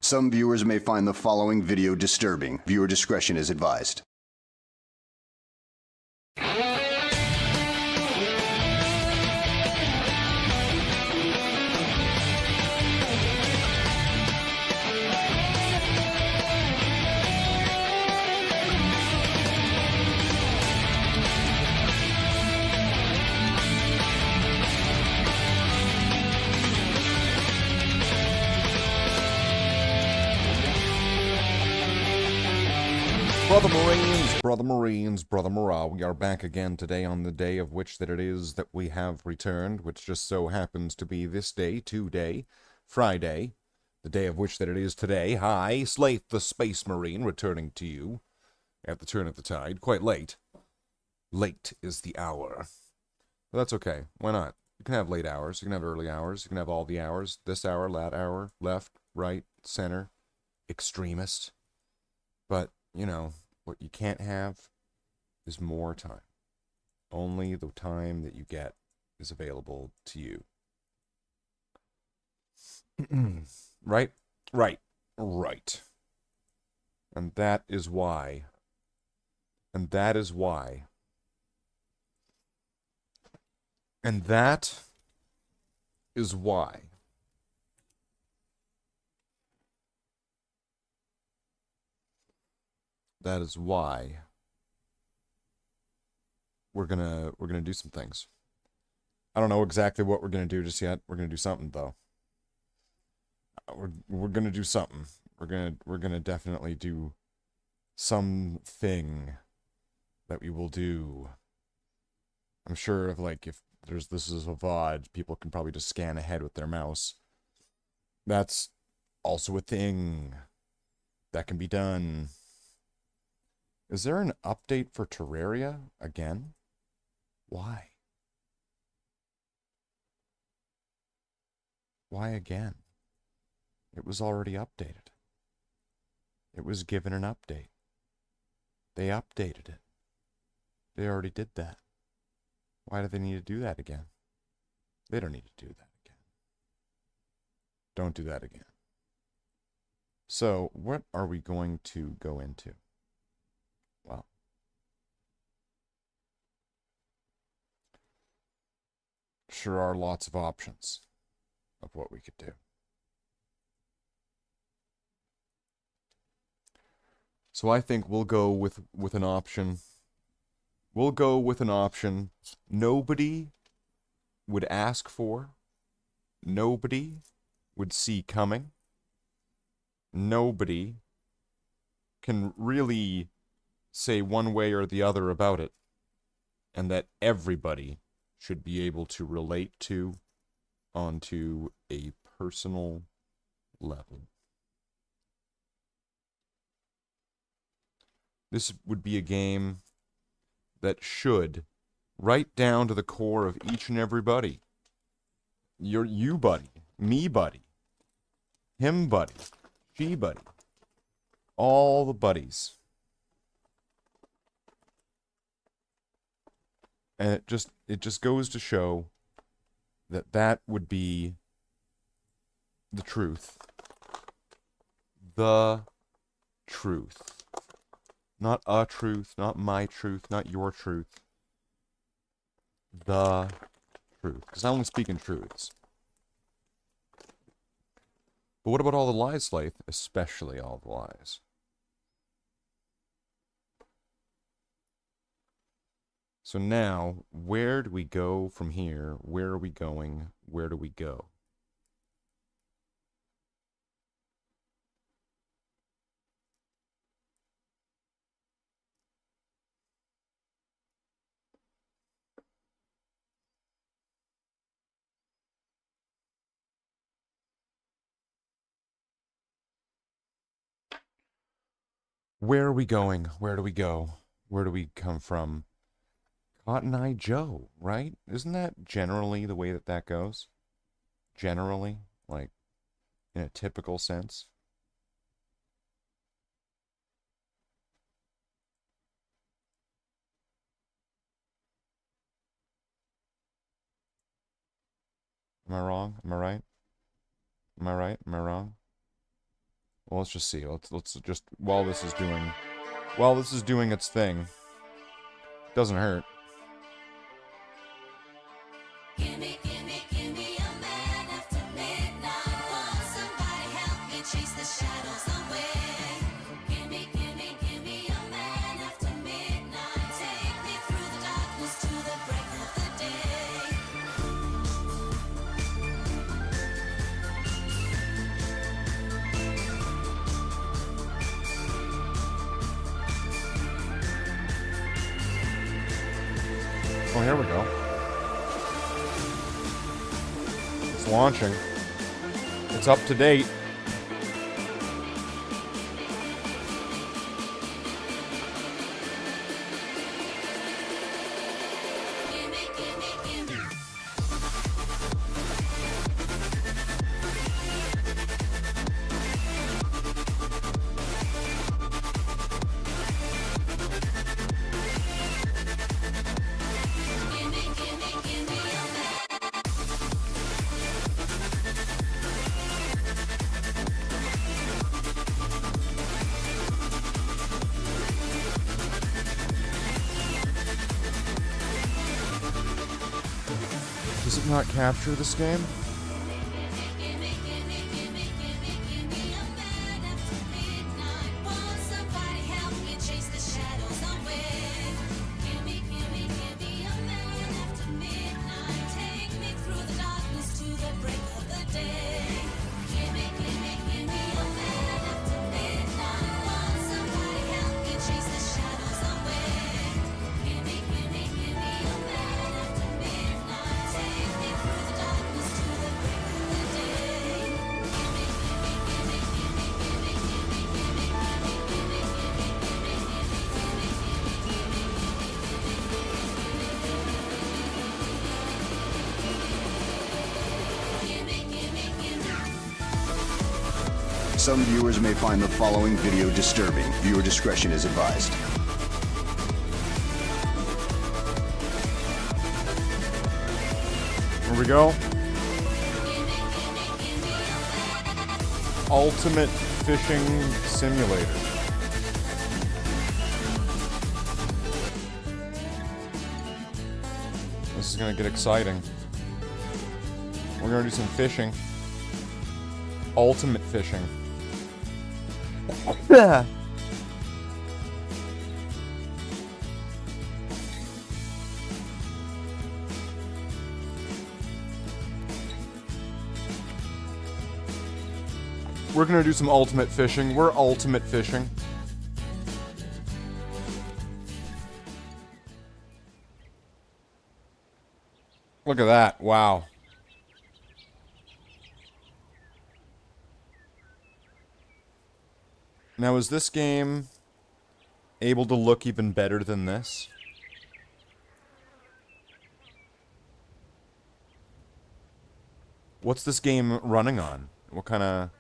Some viewers may find the following video disturbing. Viewer discretion is advised. Brother Marines, Brother Morale, we are back again today on the day of which that it is that we have returned, which just so happens to be this day, today, Friday, the day of which that it is today. Hi, Slathe the Space Marine, returning to you at the turn of the tide. Quite late. Late is the hour. But that's okay. Why not? You can have late hours, you can have early hours, you can have all the hours, this hour, that hour, left, right, center, extremist. But, you know, what you can't have is more time. Only the time that you get is available to you. Right? Right. Right. And that is why. And that is why. And that is why. That is why we're gonna do some things. I don't know exactly what we're gonna do just yet. We're gonna do something though. We're gonna do something. We're gonna definitely do something that we will do. I'm sure if this is a VOD, people can probably just scan ahead with their mouse. That's also a thing that can be done. Is there an update for Terraria again? Why? Why again? It was already updated. It was given an update. They updated it. They already did that. Why do they need to do that again? They don't need to do that again. Don't do that again. So, what are we going to go into? Well, sure are lots of options of what we could do. So I think we'll go with an option. We'll go with an option nobody would ask for, nobody would see coming, nobody can really say one way or the other about it, and that everybody should be able to relate to onto a personal level. This would be a game that should, right down to the core of each and every buddy. You buddy, me buddy, him buddy, she buddy, all the buddies. And it just goes to show that that would be the truth. The truth. Not a truth, not my truth, not your truth. The truth. Because I only speak in truths. But what about all the lies, Slathe? Especially all the lies. So now, where do we go from here? Where are we going? Where do we go? Where are we going? Where do we go? Where do we come from? Cotton Eye Joe, right? Isn't that generally the way that that goes? Generally? Like, in a typical sense? Am I wrong? Am I right? Am I right? Am I wrong? Well, let's just see. Let's just while this is doing its thing. Doesn't hurt. Gimme a man after midnight. Won't somebody help me chase the shadows away? Gimme a man after midnight. Take me through the darkness to the break of the day. Oh, here we go. It's launching. It's up to date. Gimme. Gimme a man. Does it not capture this game? Gimme a man after midnight. Won't somebody help me chase the shadows away? Gimme a man after midnight. Take me through the darkness to the break of the day. Gimme a man after midnight. Won't somebody help me chase the shadows away? Gimme a man after midnight. Take me through the darkness to the break of the day. Some viewers may find the following video disturbing. Viewer discretion is advised. Here we go. Ultimate Fishing Simulator. This is gonna get exciting. We're gonna do some fishing. Ultimate fishing. We're gonna do some ultimate fishing. We're ultimate fishing. Look at that. Wow. Now, is this game able to look even better than this? What's this game running on? What kind of...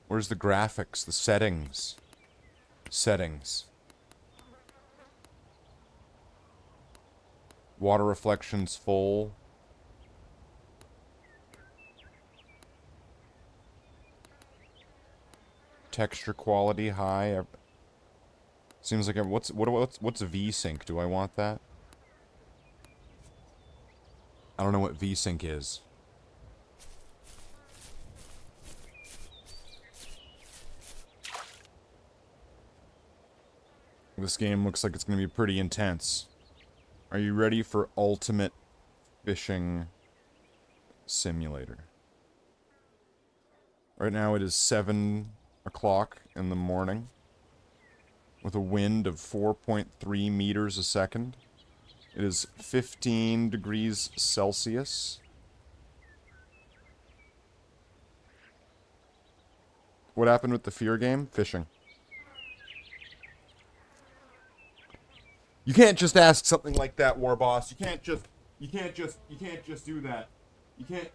Where's the graphics? The settings? Settings. Water reflections full. Texture quality high. Seems like what's VSync? Do I want that? I don't know what VSync is. This game looks like it's going to be pretty intense. Are you ready for Ultimate Fishing Simulator? Right now it is 7 o'clock in the morning with a wind of 4.3 meters a second. It is 15 degrees Celsius. What happened with the fear game? Fishing. You can't just ask something like that, War Boss. You can't just do that. You can't.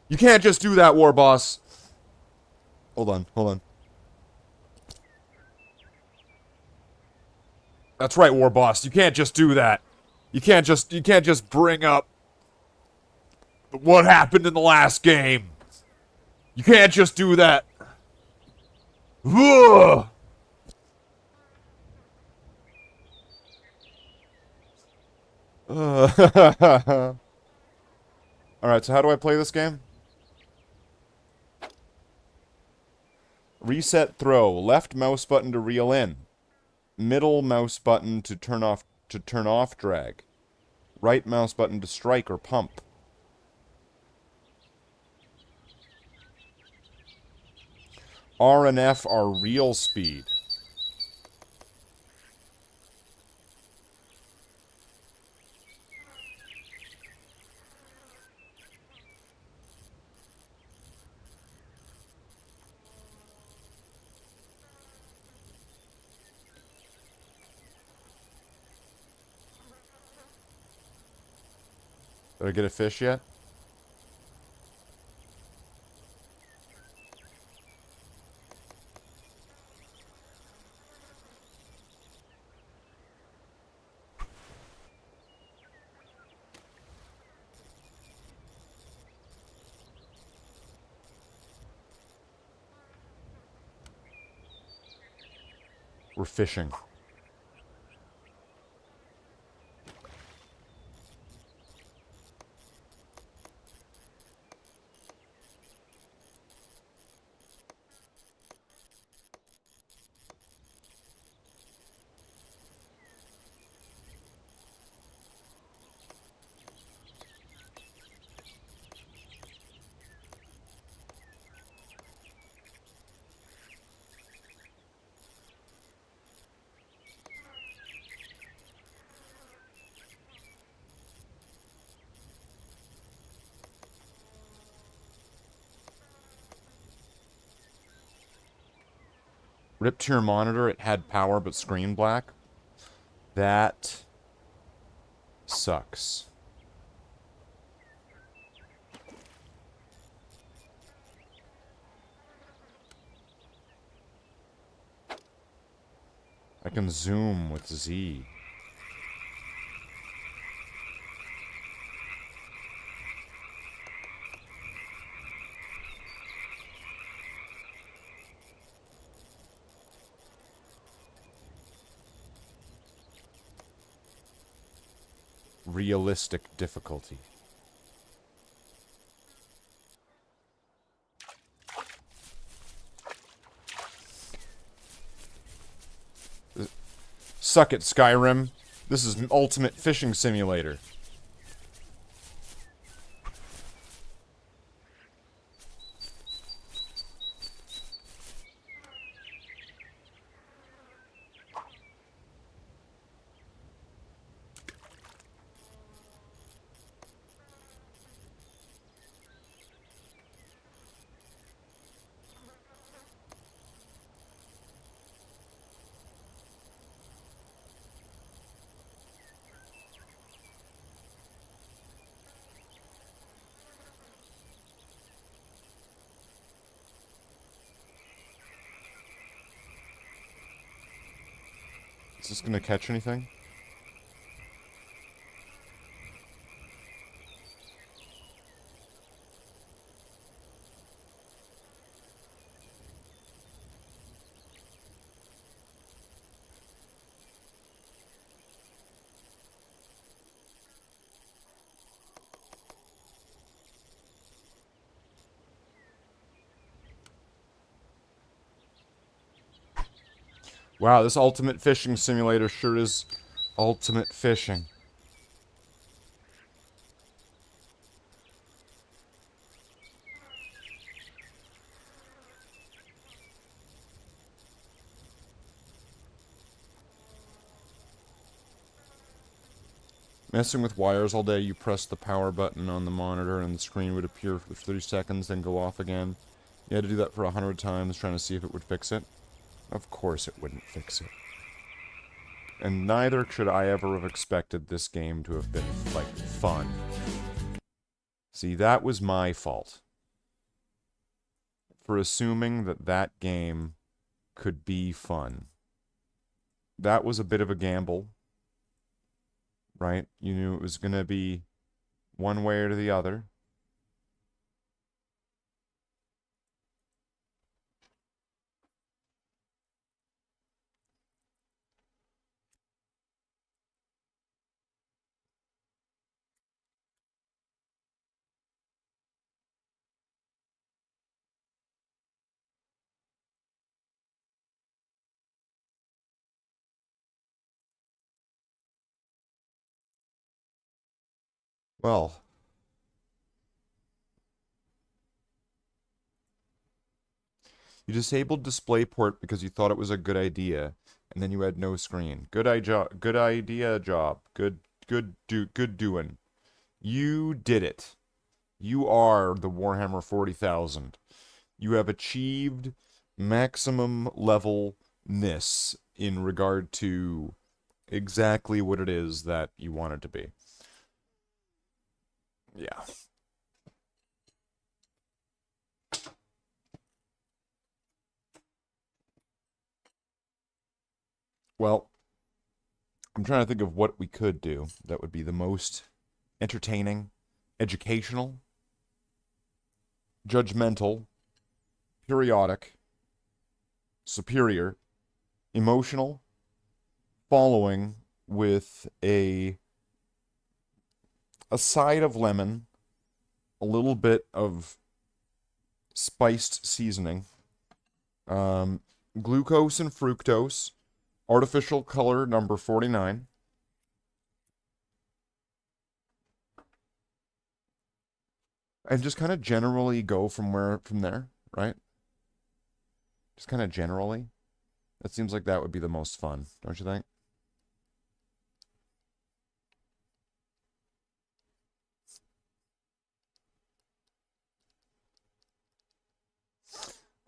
You can't just do that, War Boss. Hold on. That's right, War Boss. You can't just do that. You can't just bring up what happened in the last game. You can't just do that. Ugh! Alright, so how do I play this game? Reset throw. Left mouse button to reel in. Middle mouse button to turn off drag. Right mouse button to strike or pump. R and F are reel speed. Did I get a fish yet? We're fishing. Ripped to your monitor, it had power but screen black. That sucks. I can zoom with Z. Realistic difficulty. Suck it, Skyrim. This is an ultimate fishing simulator. Is this gonna catch anything? Wow, this ultimate fishing simulator sure is ultimate fishing. Messing with wires all day, you press the power button on the monitor and the screen would appear for 30 seconds, then go off again. You had to do that for 100 times, trying to see if it would fix it. Of course it wouldn't fix it. And neither should I ever have expected this game to have been, like, fun. See, that was my fault. For assuming that that game could be fun. That was a bit of a gamble. Right? You knew it was going to be one way or the other. Well, you disabled DisplayPort because you thought it was a good idea, and then you had no screen. Good idea job. Good doing. You did it. You are the Warhammer 40,000. You have achieved maximum levelness in regard to exactly what it is that you want it to be. Yeah. Well, I'm trying to think of what we could do that would be the most entertaining, educational, judgmental, periodic, superior, emotional, following with a side of lemon, a little bit of spiced seasoning, glucose and fructose, artificial color number 49. And just kind of generally go from there, right? Just kind of generally. That seems like that would be the most fun, don't you think?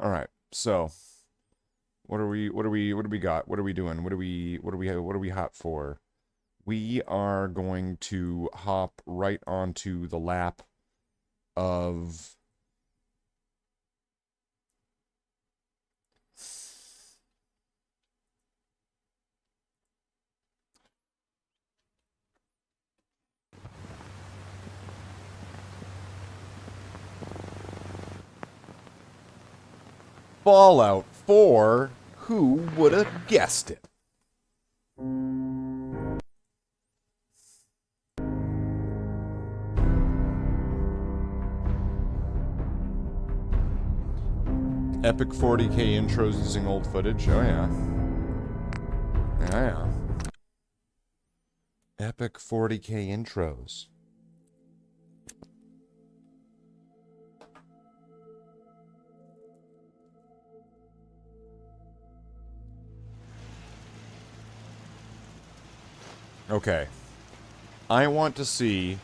All right. So, what do we got? What are we doing? What are we hot for? We are going to hop right onto the lap of Fallout 4. Who would have guessed it? Epic 40K intros using old footage. Oh, yeah. Yeah. Epic 40K intros. Okay. I want to see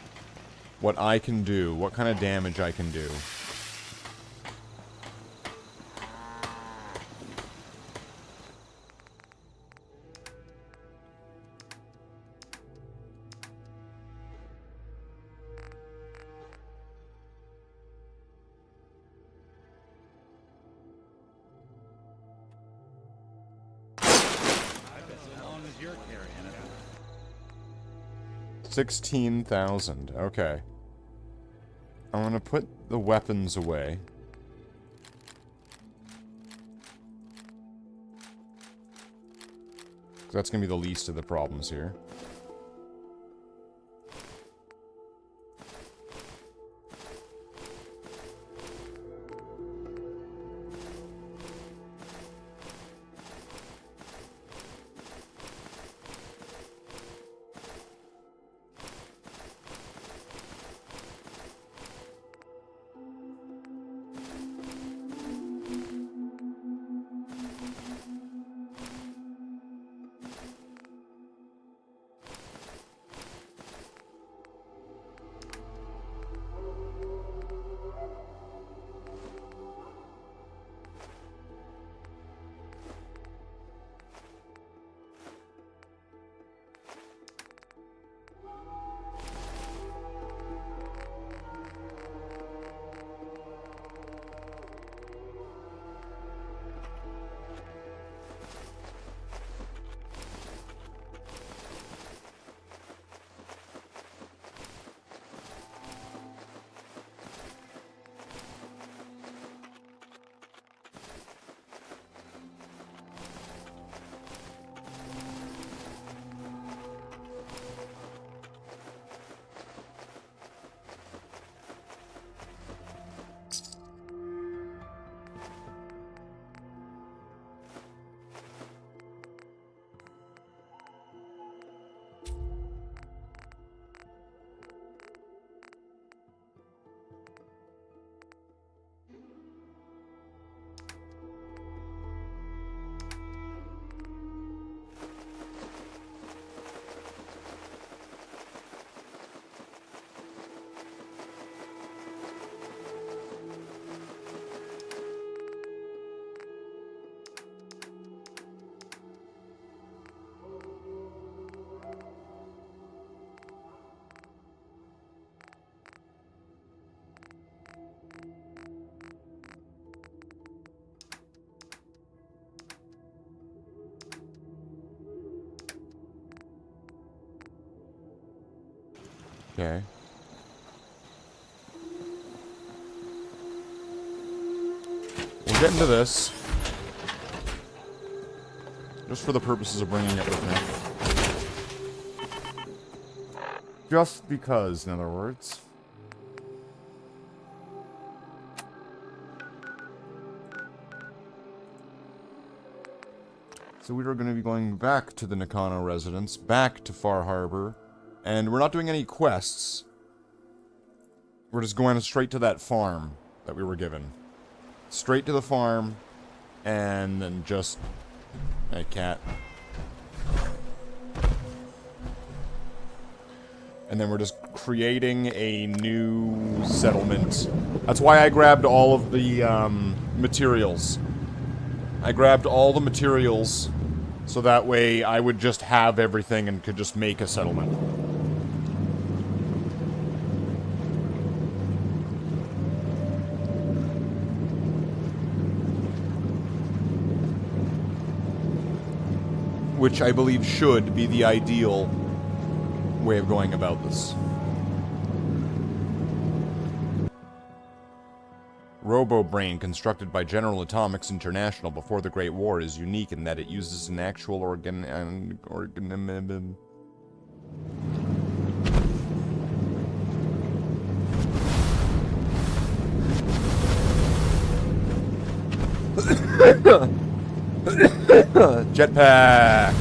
what I can do, what kind of damage I can do. How long is your carrying it? 16,000. Okay. I'm gonna put the weapons away. That's gonna be the least of the problems here. Okay. We'll get into this. Just for the purposes of bringing it with me. Just because, in other words. So we are going to be going back to the Nakano residence, back to Far Harbor, and we're not doing any quests. We're just going straight to that farm that we were given. Straight to the farm, and then just... Hey, cat. And then we're just creating a new settlement. That's why I grabbed all of the materials. I grabbed all the materials so that way I would just have everything and could just make a settlement. Which I believe should be the ideal way of going about this. Robo-Brain, constructed by General Atomics International before the Great War, is unique in that it uses an actual jetpack!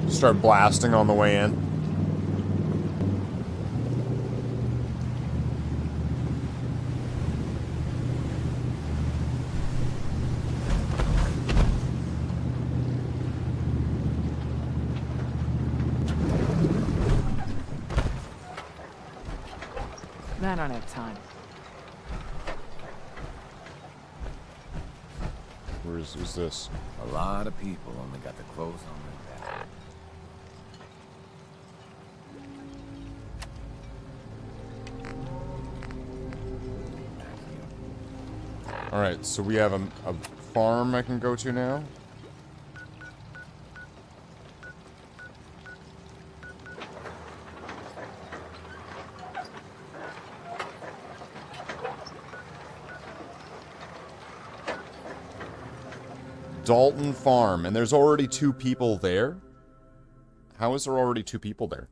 Start blasting on the way in. I don't have time. Where's this? A lot of people only got the clothes on their back. Alright, so we have a farm I can go to now. Dalton Farm, and there's already 2 people there? How is there already 2 people there?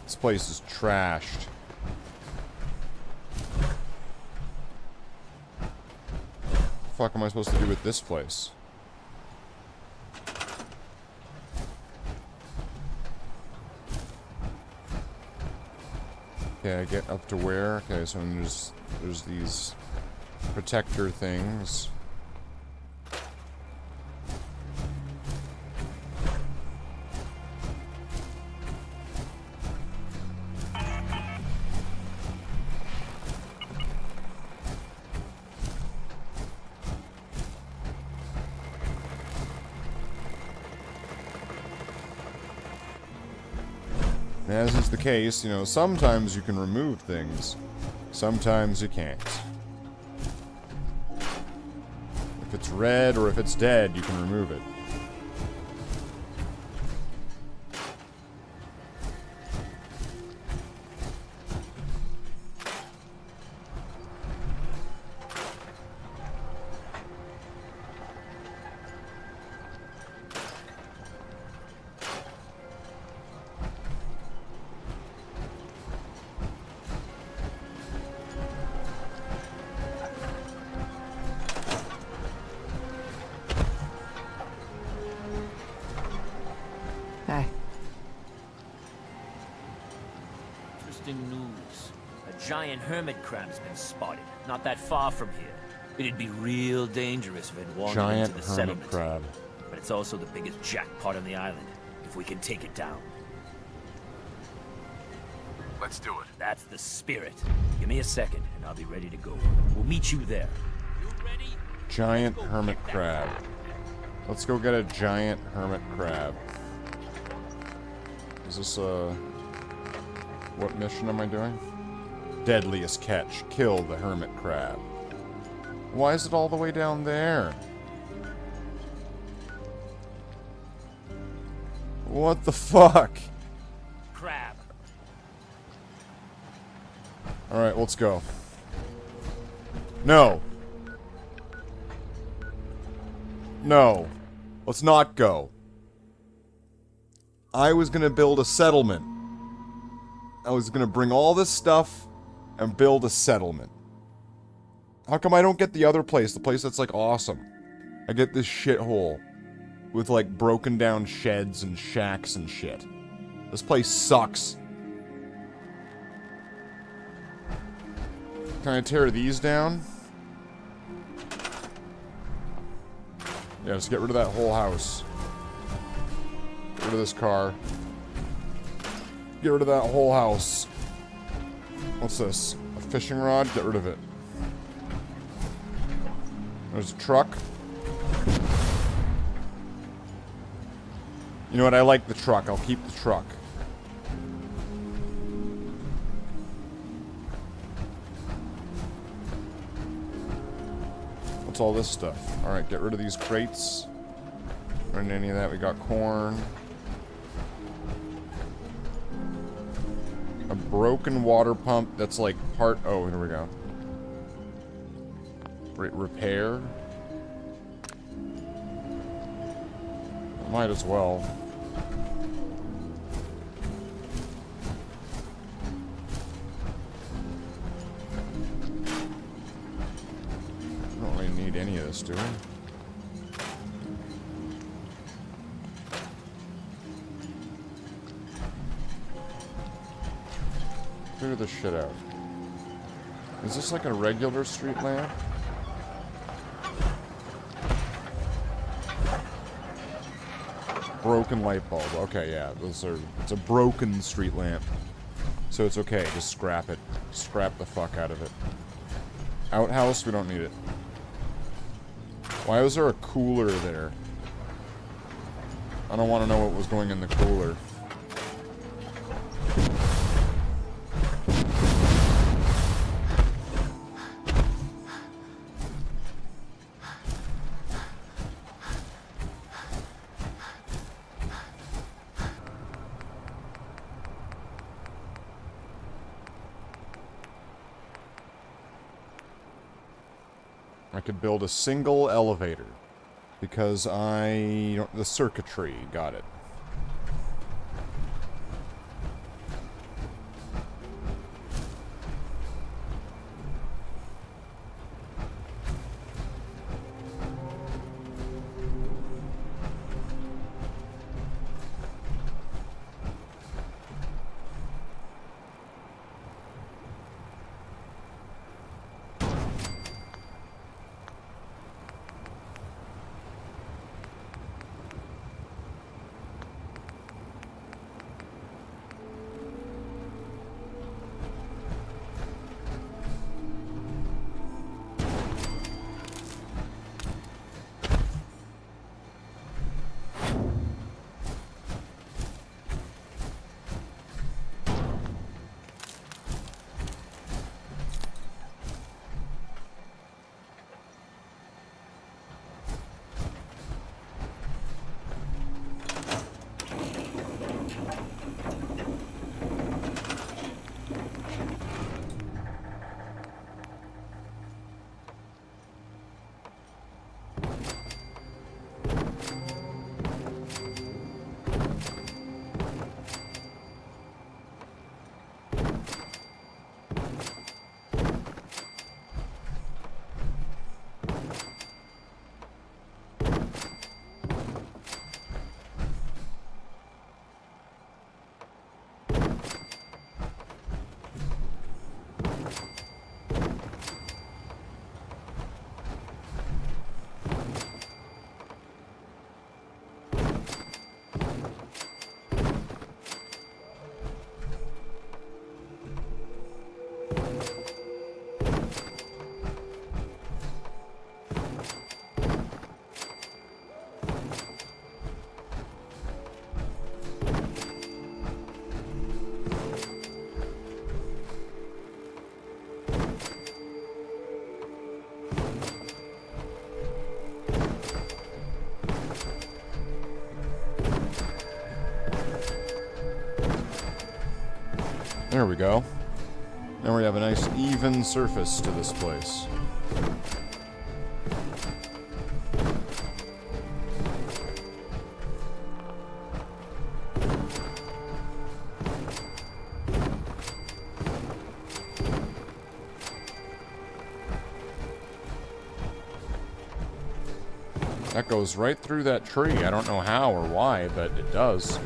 This place is trashed. What the fuck am I supposed to do with this place? Okay, I get up to where? Okay, so there's these protector things. As is the case, you know, sometimes you can remove things, sometimes you can't. If it's red or if it's dead, you can remove it. Hey, Interesting news. A giant hermit crab's been spotted, not that far from here. It'd be real dangerous if it wandered Giant into the hermit settlement. crab. But it's also the biggest jackpot on the island, if we can take it down. Let's do it. That's the spirit. Give me a second, and I'll be ready to go. We'll meet you there. You ready? Giant hermit crab. Let's go get a giant hermit crab. Is this a... What mission am I doing? Deadliest catch. Kill the hermit crab. Why is it all the way down there? What the fuck? Crab. Alright, let's go. No. No. Let's not go. I was gonna build a settlement. I was gonna bring all this stuff and build a settlement. How come I don't get the other place? The place that's like awesome. I get this shithole with like broken down sheds and shacks and shit. This place sucks. Can I tear these down? Yeah, just get rid of that whole house. Get rid of this car. Get rid of that whole house. What's this? A fishing rod? Get rid of it. There's a truck. You know what? I like the truck. I'll keep the truck. What's all this stuff? Alright, get rid of these crates. Not any of that. We got corn. A broken water pump that's like part... Oh, here we go. Repair. Might as well. Don't really need any of this, do we? Figure this shit out. Is this like a regular street lamp? Broken light bulb. Okay, yeah. It's a broken street lamp. So it's okay. Just scrap it. Scrap the fuck out of it. Outhouse? We don't need it. Why was there a cooler there? I don't want to know what was going in the cooler. I could build a single elevator because the circuitry, got it. There we go. Now we have a nice even surface to this place. That goes right through that tree. I don't know how or why, but it does.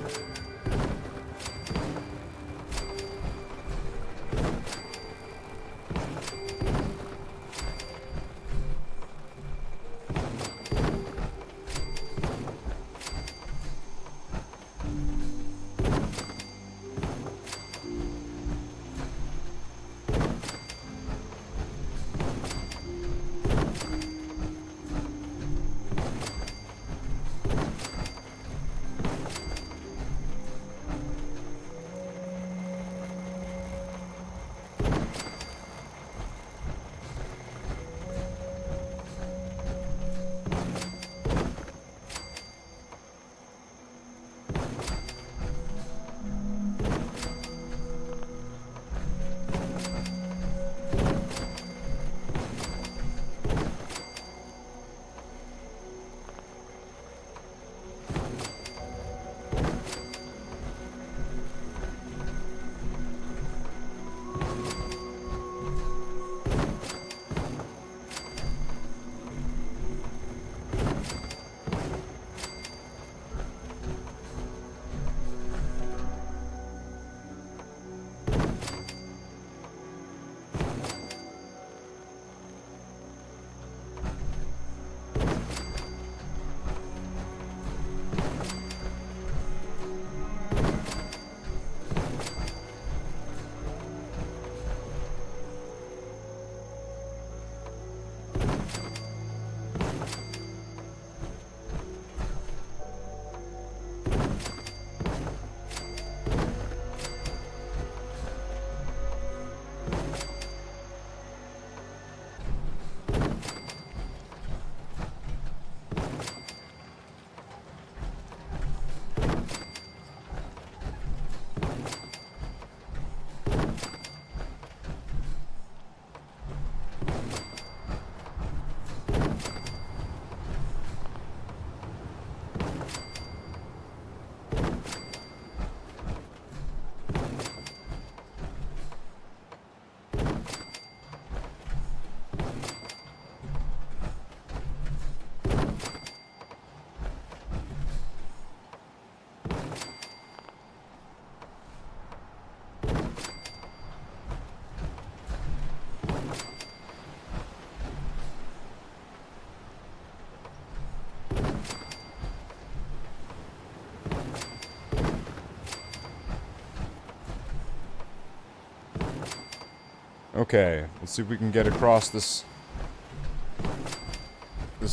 Okay, let's see if we can get across this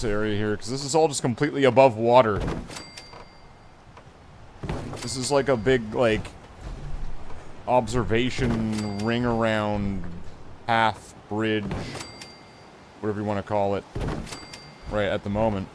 area here, because this is all just completely above water. This is like a big, like, observation ring around path, bridge, whatever you want to call it, right at the moment.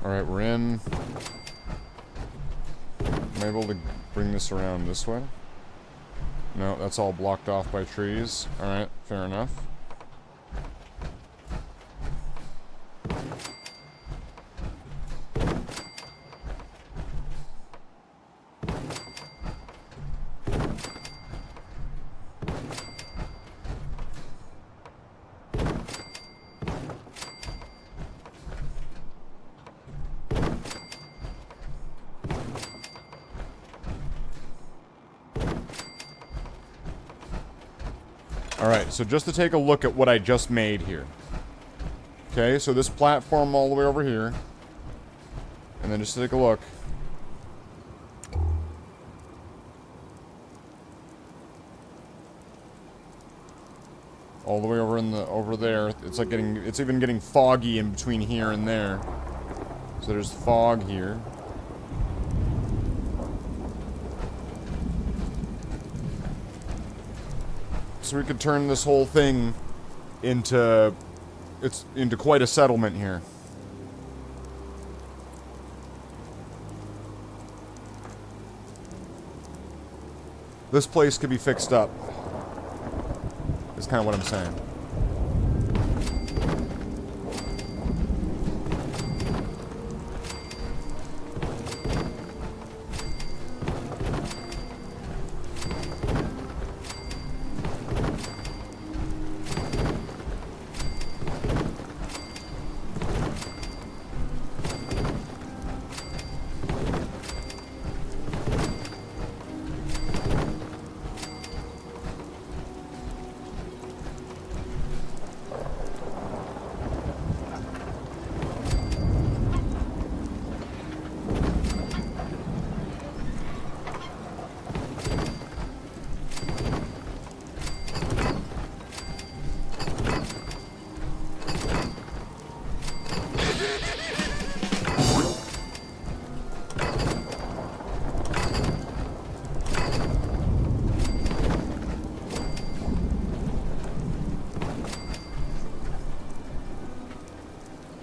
Alright, we're in. Am I able to bring this around this way? No, that's all blocked off by trees. Alright, fair enough. Alright, so just to take a look at what I just made here. Okay, so this platform all the way over here. And then just take a look. All the way over there. It's like it's even getting foggy in between here and there. So there's fog here. So we could turn this whole thing into quite a settlement here. This place could be fixed up. Is kind of what I'm saying.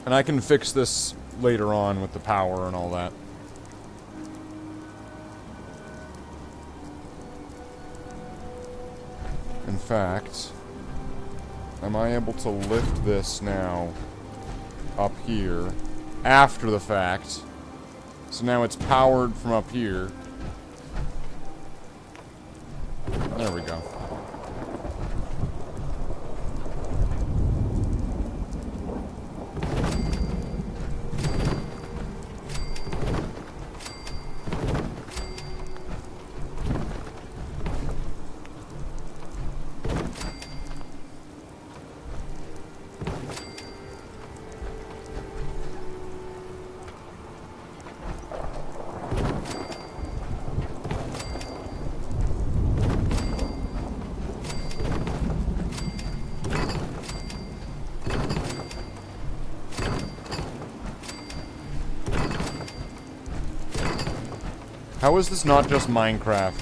And I can fix this later on with the power and all that. In fact, am I able to lift this now up here after the fact? So now it's powered from up here. There we go. How is this not just Minecraft?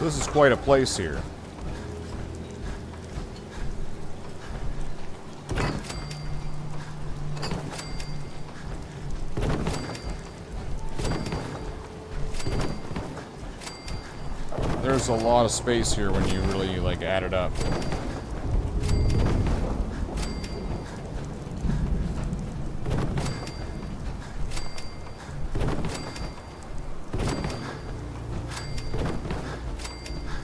This is quite a place here. there's a lot of space here when you really, like, add it up.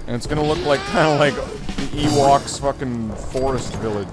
And it's gonna look like, kind of like the Ewoks' fucking forest village.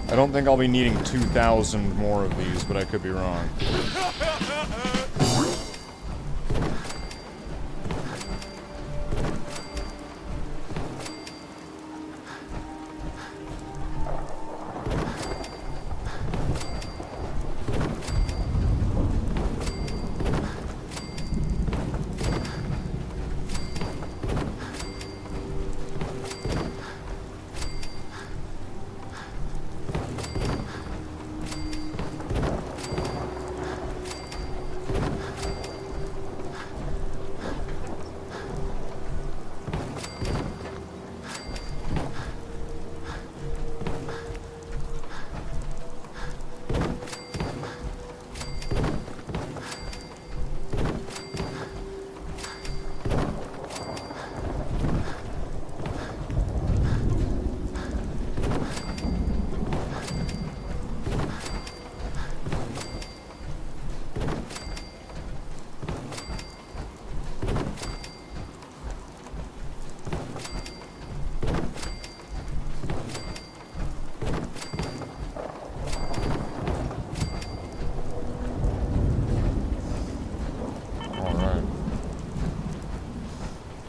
I don't think I'll be needing 2,000 more of these, but I could be wrong.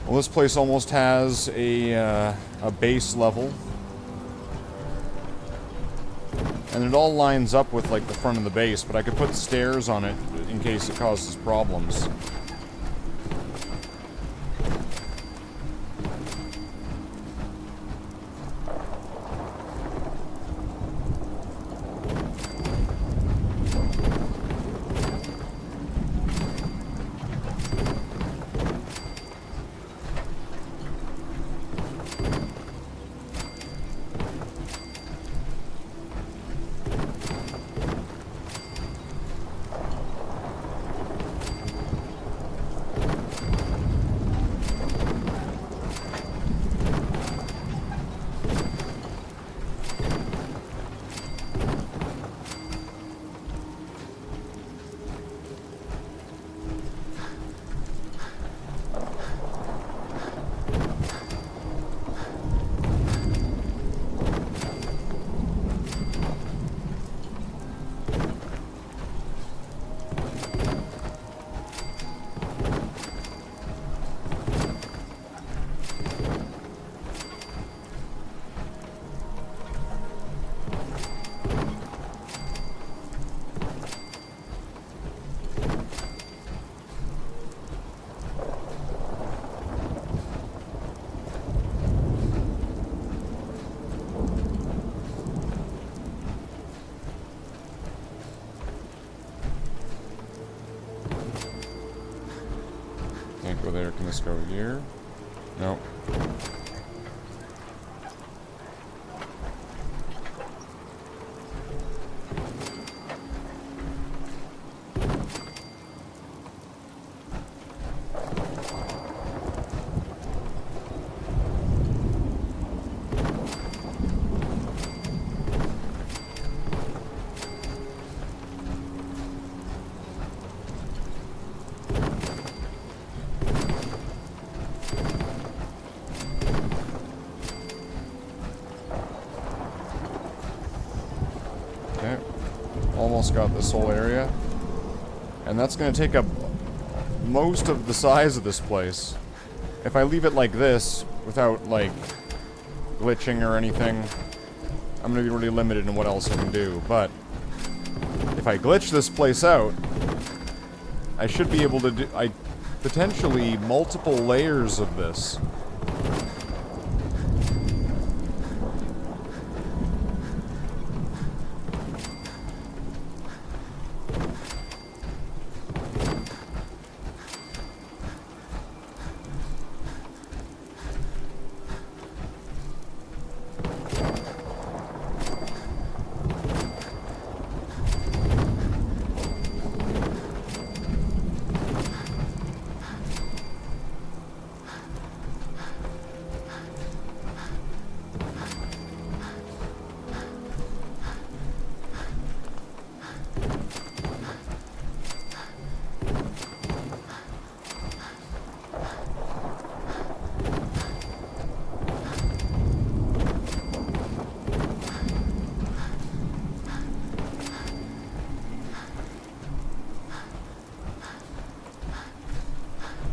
Well, this place almost has a base level. And it all lines up with, like, the front of the base, but I could put stairs on it in case it causes problems. this go here? No. Okay, almost got this whole area. And that's going to take up most of the size of this place. If I leave it like this, without, like, glitching or anything, I'm going to be really limited in what else I can do. But if I glitch this place out, I should be able to do, potentially multiple layers of this.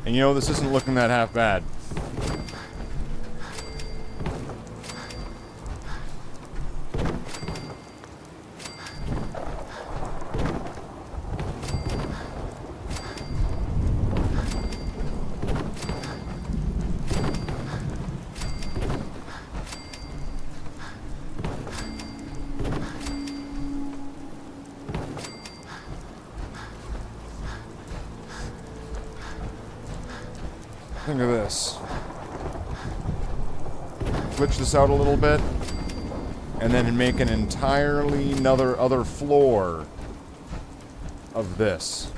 And you know, this isn't looking that half bad. Think of this. Glitch this out a little bit, and then make an entirely other floor of this.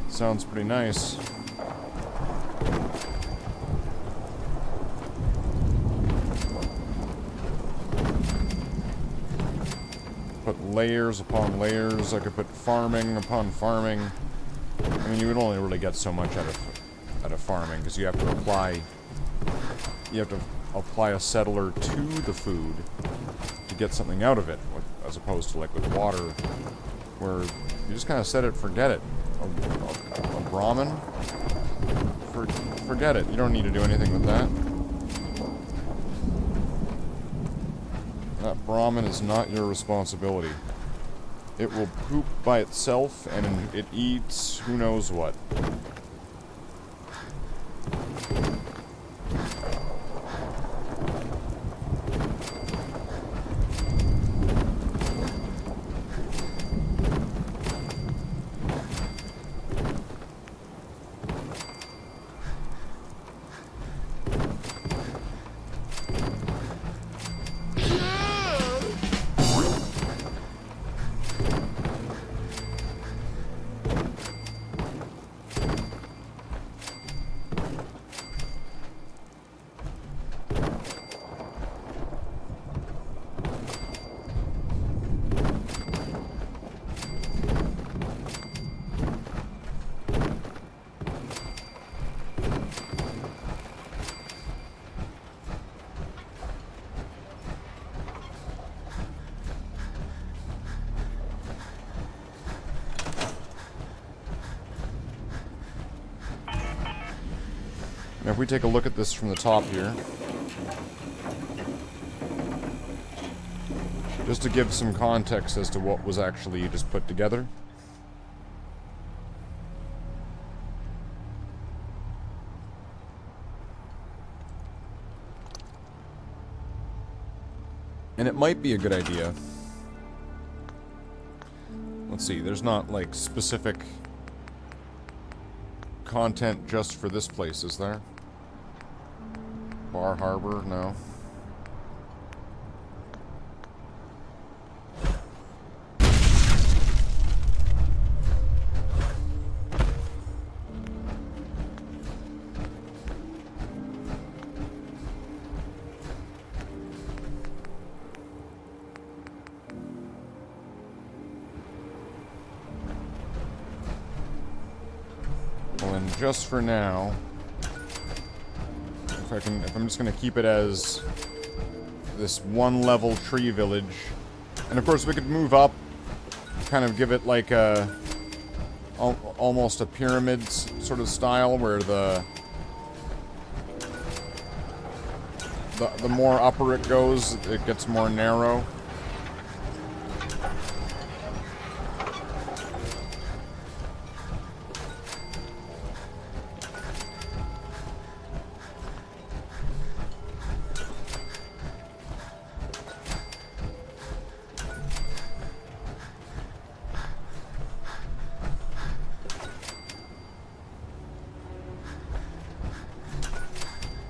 Sounds pretty nice. Put layers upon layers. I could put farming upon farming. I mean, you would only really get so much out of farming because you have to apply a settler to the food to get something out of it, as opposed to like with water, where you just kind of set it, forget it. A Brahmin, forget it. You don't need to do anything with that. That Brahmin is not your responsibility. It will poop by itself, and it eats who knows what. Now if we take a look at this from the top here, just to give some context as to what was actually just put together. And it might be a good idea. Let's see, there's not, like, specific content just for this place, is there? Bar Harbor? No. Well, and just for now, if I'm just gonna keep it as this one level tree village, and of course we could move up, kind of give it like a almost a pyramid sort of style, where the more upper it goes, it gets more narrow.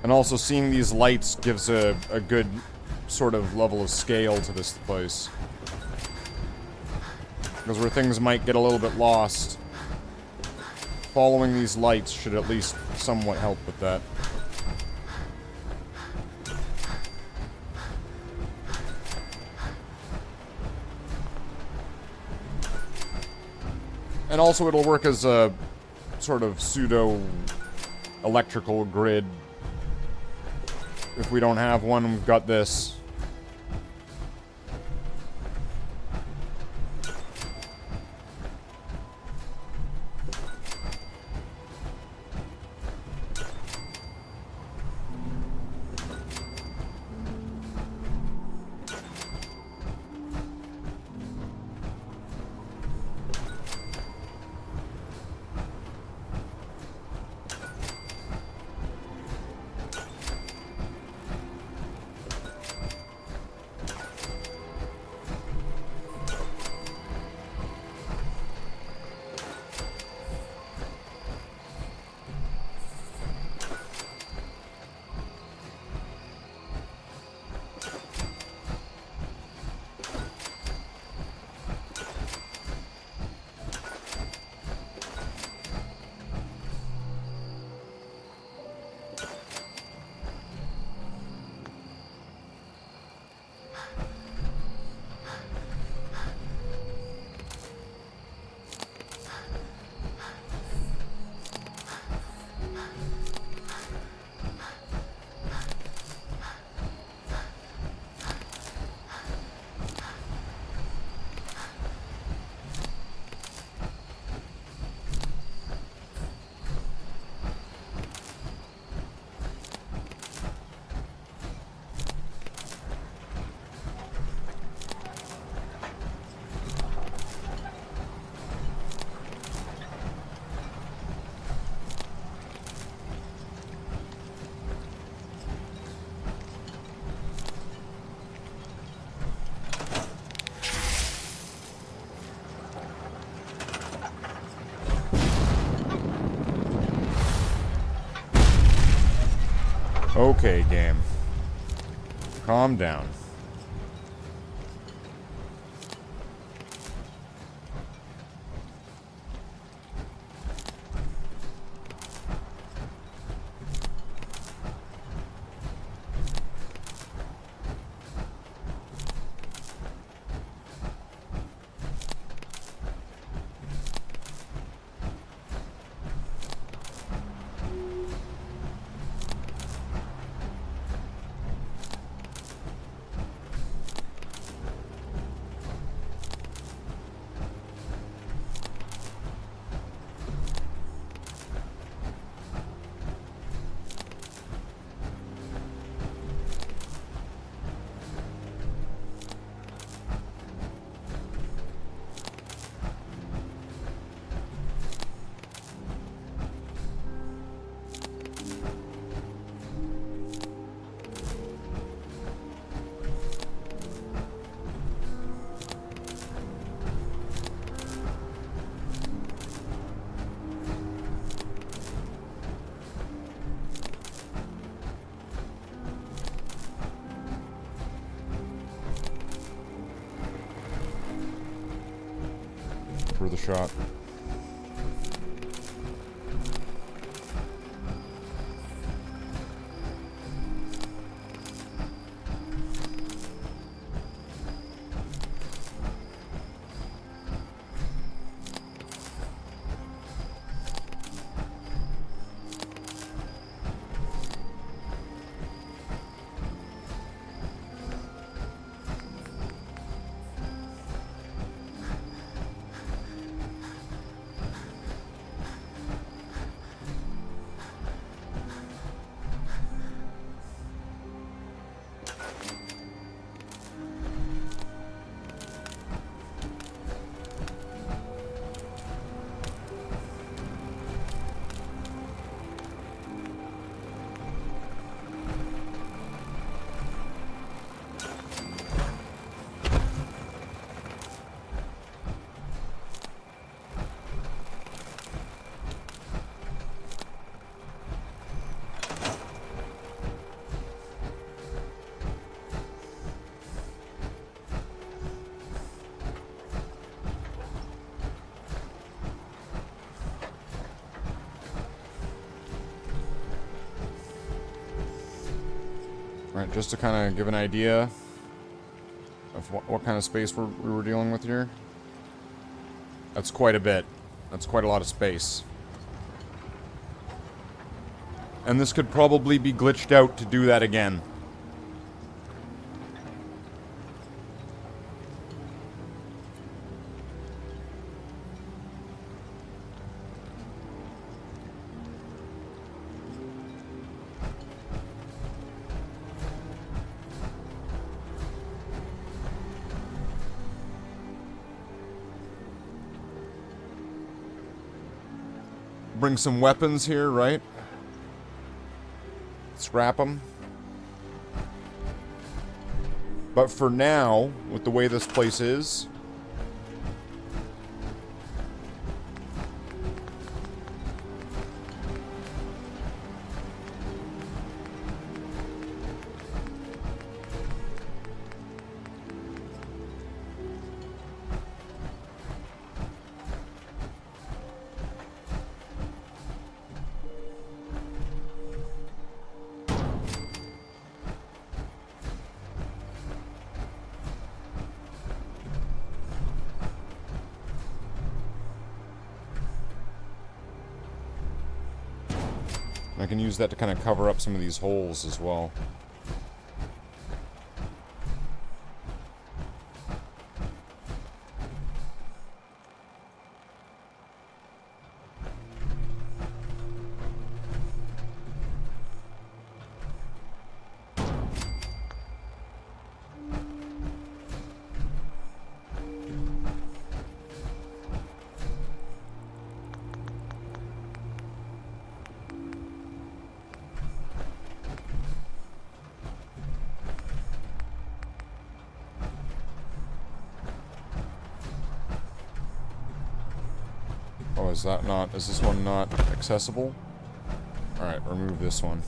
And also seeing these lights gives a good sort of level of scale to this place. Because where things might get a little bit lost, following these lights should at least somewhat help with that. And also it'll work as a sort of pseudo electrical grid. If we don't have one, we've got this. Okay, game. Calm down. for the shot. Right, just to kind of give an idea of what kind of space we were dealing with here. That's quite a bit. That's quite a lot of space. And this could probably be glitched out to do that again. Bring some weapons here, right? Scrap them. But for now, with the way this place is, I can use that to kind of cover up some of these holes as well. Oh, is this one not accessible? Alright, remove this one.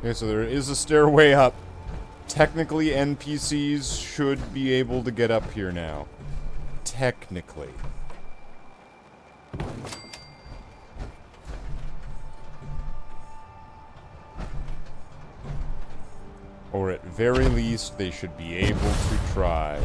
Okay, so there is a stairway up. Technically, NPCs should be able to get up here now. Technically. Or at very least, they should be able to try.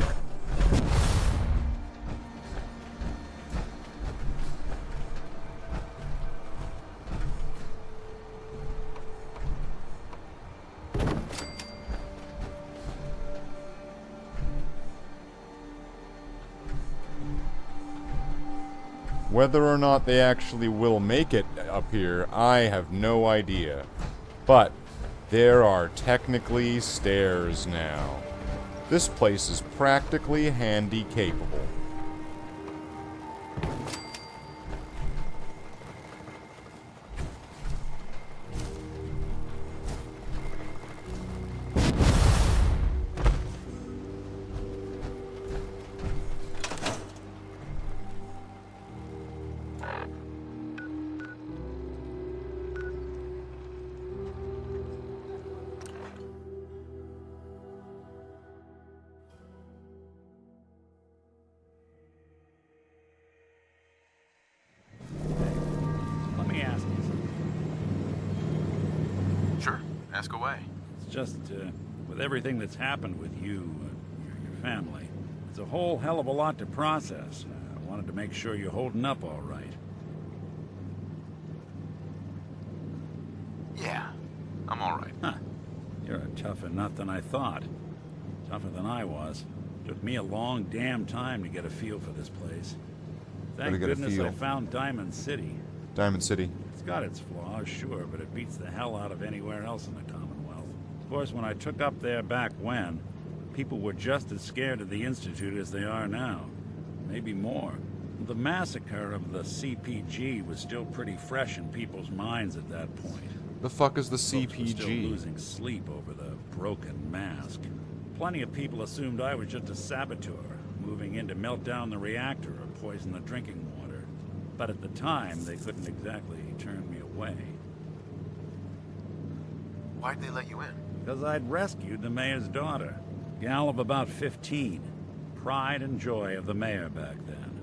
Whether or not they actually will make it up here, I have no idea. But there are technically stairs now. This place is practically handy capable. Let me ask you something. Sure, ask away. It's just, with everything that's happened with you and your family, it's a whole hell of a lot to process. I wanted to make sure you're holding up all right. Yeah, I'm alright. Huh. You're a tougher nut than I thought. Tougher than I was. Took me a long damn time to get a feel for this place. Thank get a goodness feel. I found Diamond City. Diamond City. It's got its flaws, sure, but it beats the hell out of anywhere else in the Commonwealth. Of course, when I took up there back when, people were just as scared of the Institute as they are now. Maybe more. The massacre of the CPG was still pretty fresh in people's minds at that point. The fuck is the Folks were still CPG? losing sleep over the broken mask. Plenty of people assumed I was just a saboteur, moving in to melt down the reactor or poison the drinking water. But at the time, they couldn't exactly turn me away. Why'd they let you in? Because I'd rescued the mayor's daughter. Gal of about 15. Pride and joy of the mayor back then.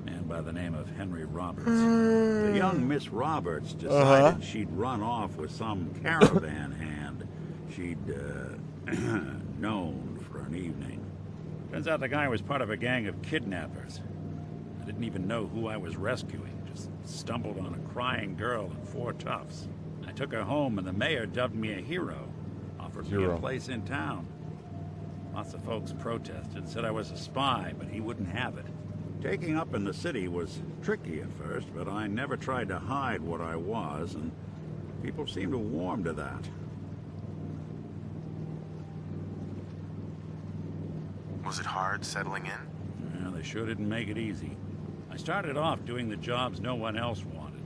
Man by the name of Henry Roberts. The young Miss Roberts decided she'd run off with some caravan hand she'd, known for an evening. Turns out the guy was part of a gang of kidnappers. I didn't even know who I was rescuing. Just stumbled on a crying girl and 4 toughs. I took her home and the mayor dubbed me a hero. Offered me a place in town. Lots of folks protested, said I was a spy, but he wouldn't have it. Taking up in the city was tricky at first, but I never tried to hide what I was, and people seemed to warm to that. Was it hard settling in? Yeah, they sure didn't make it easy. I started off doing the jobs no one else wanted.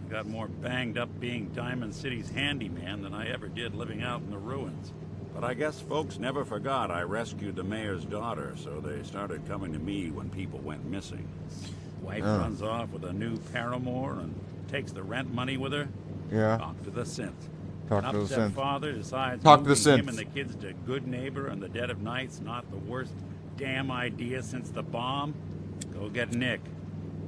I got more banged up being Diamond City's handyman than I ever did living out in the ruins. But I guess folks never forgot I rescued the mayor's daughter, so they started coming to me when people went missing. Wife runs off with a new paramour and takes the rent money with her. Yeah. Talk to the synth. Talk An to the upset synth. father decides Talk to the moving him synth. and the kids to good neighbor in the dead of night's not the worst damn idea since the bomb. Go get Nick.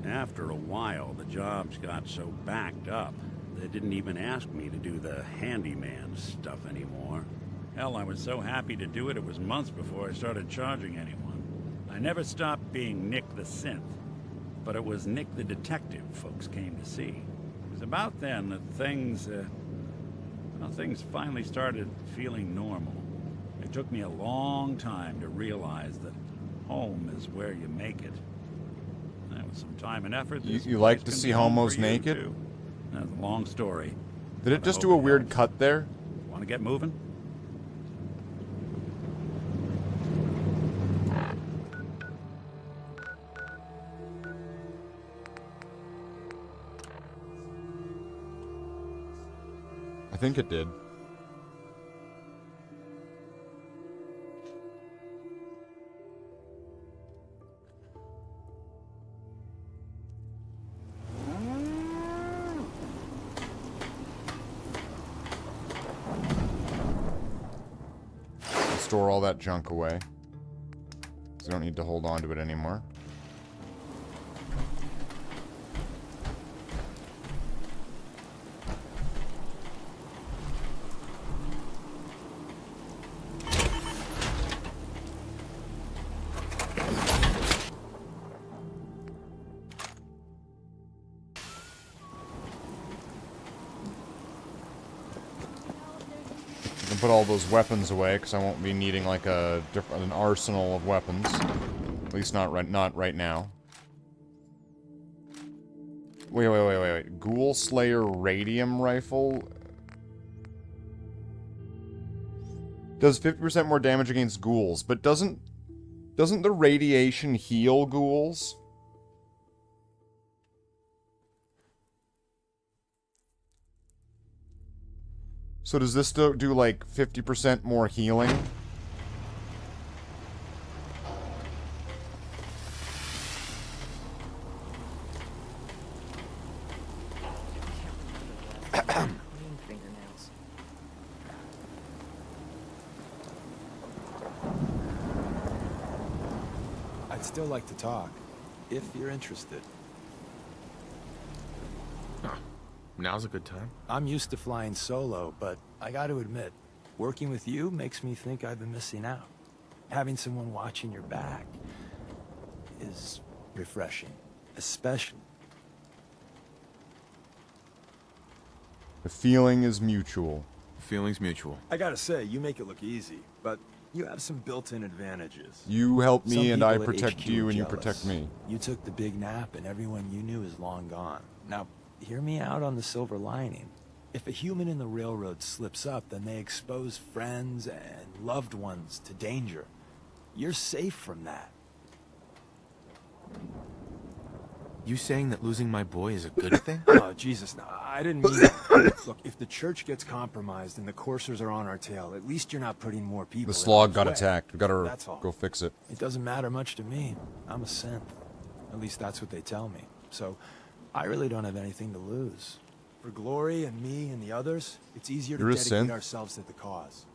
After a while, the jobs got so backed up, they didn't even ask me to do the handyman stuff anymore. Hell, I was so happy to do it, it was months before I started charging anyone. I never stopped being Nick the Synth, but it was Nick the Detective folks came to see. It was about then that things finally started feeling normal. It took me a long time to realize that home is where you make it. And with some time and effort, this You like place to can see be home homos for you, naked? too. That's a long story. Did it But I just hope do a it weird helps. cut there? Want to get moving? I think it did. store all that junk away. So I don't need to hold on to it anymore. Put all those weapons away because I won't be needing like an arsenal of weapons. At least not right now. Wait. Ghoul Slayer Radium Rifle does 50% more damage against ghouls, but doesn't the radiation heal ghouls? So does this do like 50% more healing? Clean fingernails. I'd still like to talk, if you're interested. Now's a good time. I'm used to flying solo, but I gotta admit, working with you makes me think I've been missing out. Having someone watching your back is refreshing, especially... The feeling is mutual. Feelings mutual. I gotta say, you make it look easy, but you have some built-in advantages. You help Some me and I people at protect HQ you are and you jealous. protect me. You took the big nap and everyone you knew is long gone. Now, hear me out on the silver lining. If a human in the railroad slips up, then they expose friends and loved ones to danger. You're safe from that. You saying that losing my boy is a good thing? Oh, Jesus, no, I didn't mean that. Look, if the church gets compromised and the coursers are on our tail, at least you're not putting more people The in slog harm's got way. attacked. We gotta That's all. go fix it. It doesn't matter much to me. I'm a synth. At least that's what they tell me. So, I really don't have anything to lose. For Glory and me and the others, it's easier You're a to dedicate synth? ourselves to the cause.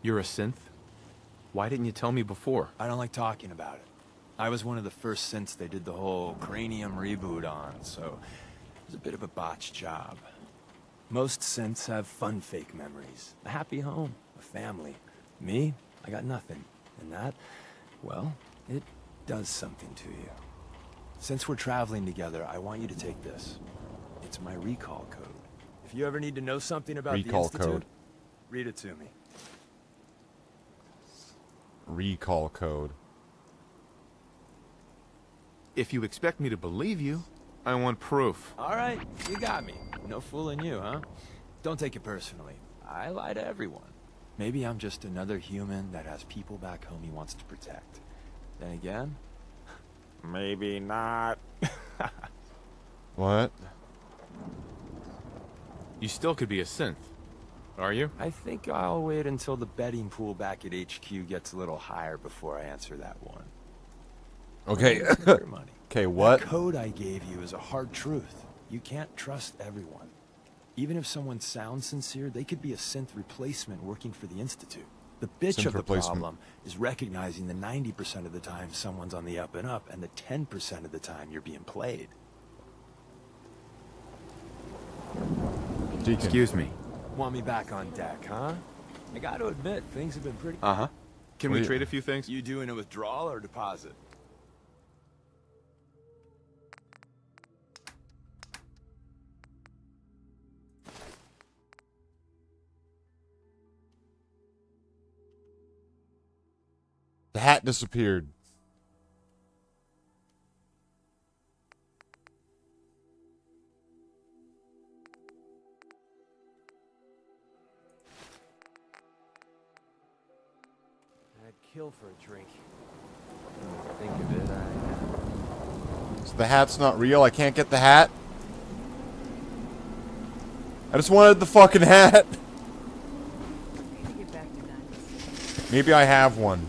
You're a synth? Why didn't you tell me before? I don't like talking about it. I was one of the first synths they did the whole cranium reboot on, so it was a bit of a botched job. Most synths have fun fake memories. A happy home, a family. Me, I got nothing. And that, well, it does something to you. Since we're traveling together, I want you to take this. It's my recall code. If you ever need to know something about Recall the Institute, code. read it to me. Recall code. If you expect me to believe you, I want proof. All right, you got me. No fooling you, huh? Don't take it personally. I lie to everyone. Maybe I'm just another human that has people back home he wants to protect. Then again, maybe not. What? You still could be a synth. Are you? I think I'll wait until the betting pool back at HQ gets a little higher before I answer that one. Okay. It's not your money. Okay, what? The code I gave you is a hard truth. You can't trust everyone. Even if someone sounds sincere, they could be a synth replacement working for the Institute. The bitch Synth of the replacement. problem is recognizing the 90% of the time someone's on the up and up, and the 10% of the time you're being played. Deacon. Excuse me. Want me back on deck, huh? I gotta admit, things have been pretty... Uh-huh. Can we Wait. trade a few things? You doing a withdrawal or deposit? The hat disappeared. I'd kill for a drink. Think of it, So the hat's not real? I can't get the hat? I just wanted the fucking hat. Need to get back to 96. Maybe I have one.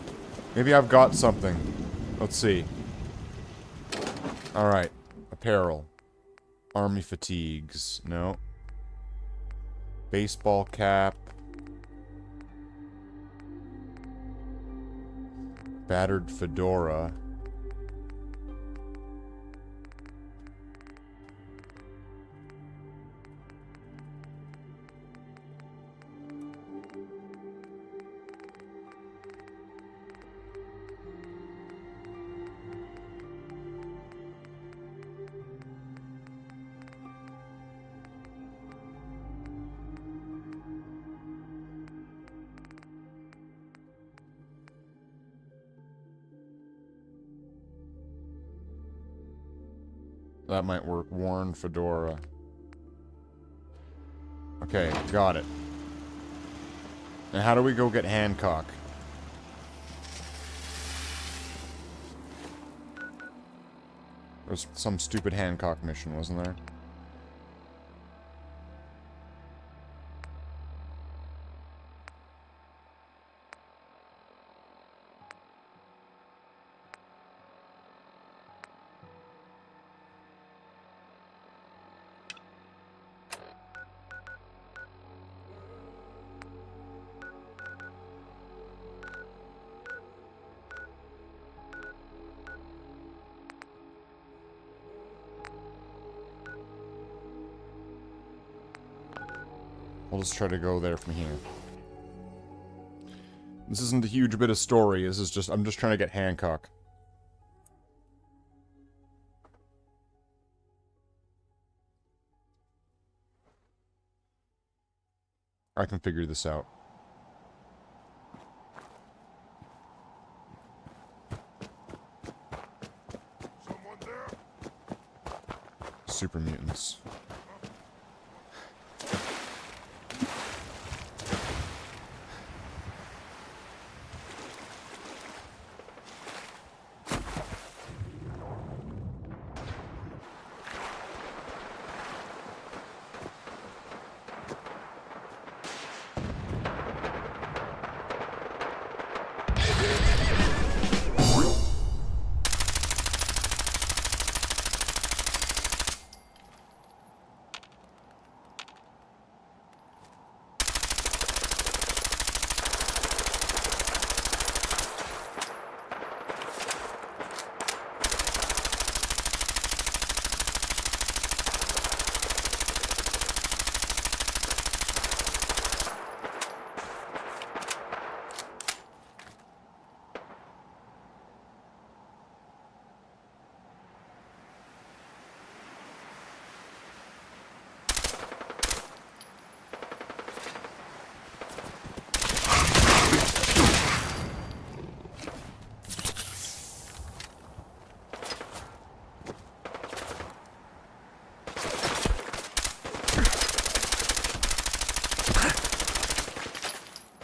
Maybe I've got something. Let's see. Alright. Apparel. Army fatigues. No. Baseball cap. Battered fedora. That might work. Worn fedora. Okay, got it. And how do we go get Hancock? There's some stupid Hancock mission, wasn't there? We'll just try to go there from here. This isn't a huge bit of story. This is just, I'm just trying to get Hancock. I can figure this out. Someone there? Super mutants.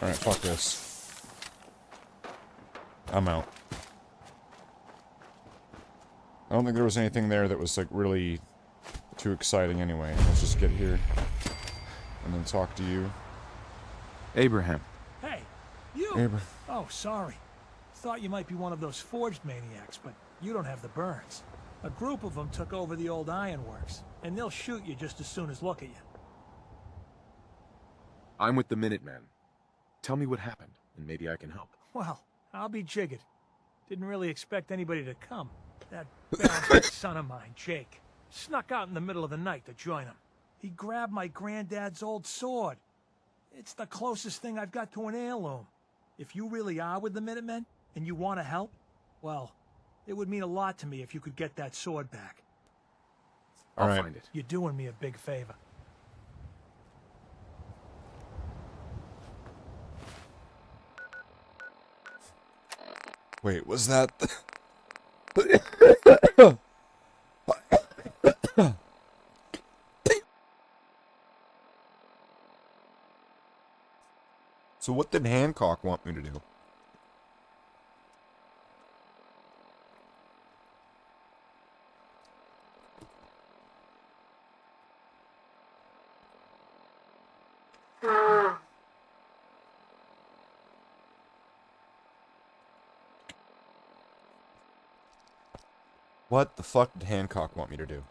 Alright, fuck this. I'm out. I don't think there was anything there that was, like, really too exciting anyway. Let's just get here and then talk to you. Abraham. Hey, you! Abraham. Oh, sorry. Thought you might be one of those forged maniacs, but you don't have the burns. A group of them took over the old ironworks, and they'll shoot you just as soon as look at you. I'm with the Minutemen. Tell me what happened, and maybe I can help. Well, I'll be jiggered. Didn't really expect anybody to come. That bastard son of mine, Jake, snuck out in the middle of the night to join him. He grabbed my granddad's old sword. It's the closest thing I've got to an heirloom. If you really are with the Minutemen, and you want to help, well, it would mean a lot to me if you could get that sword back. I'll find it. You're doing me a big favor. Wait, was that... So what did Hancock want me to do? What the fuck did Hancock want me to do?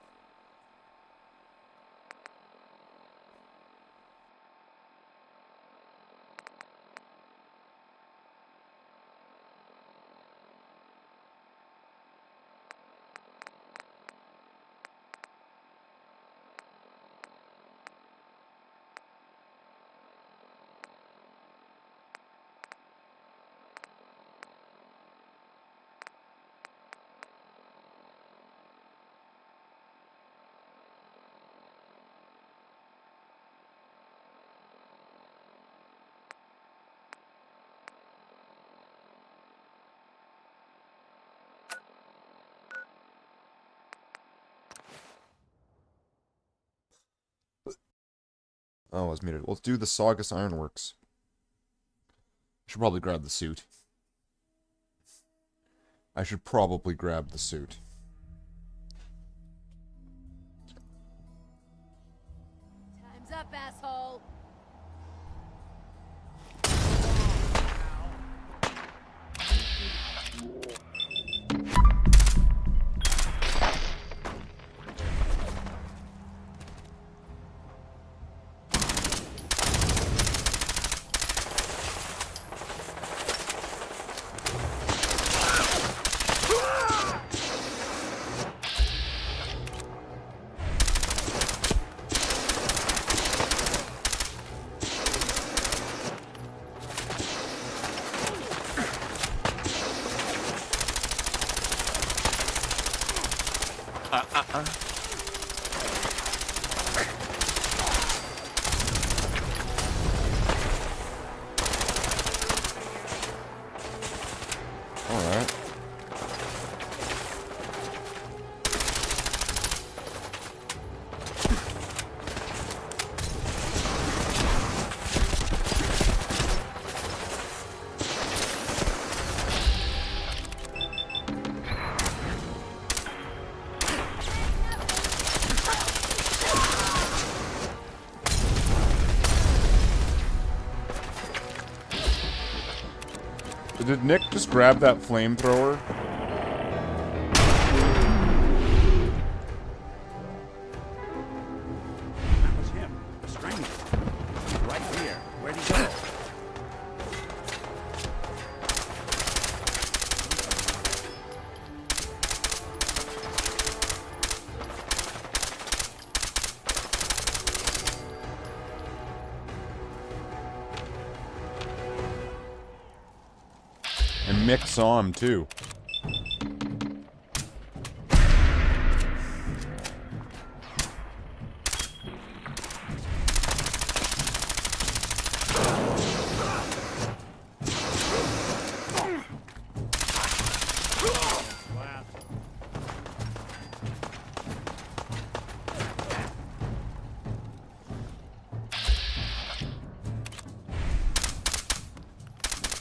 Oh, it's muted. Let's do the Saugus Ironworks. Should probably grab the suit. I should probably grab the suit. Time's up, asshole. Alright. Did Nick just grab that flamethrower? That was him. The stranger. Right here. Where'd he go? And Mick saw him too.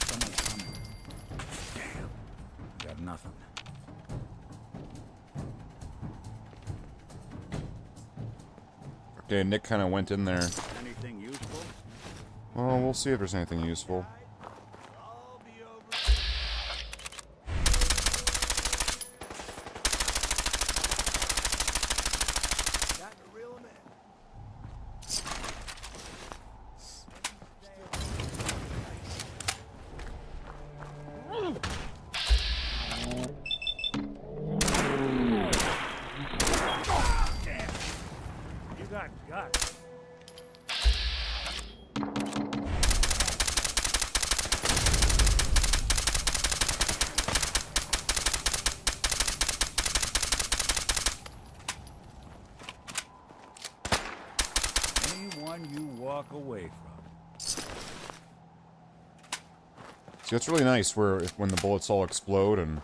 Someone's coming. Damn. Got nothing. Okay, Nick kind of went in there. Anything useful? Well, we'll see if there's anything useful. You got guts. Anyone you walk away from. See, it's really nice when the bullets all explode and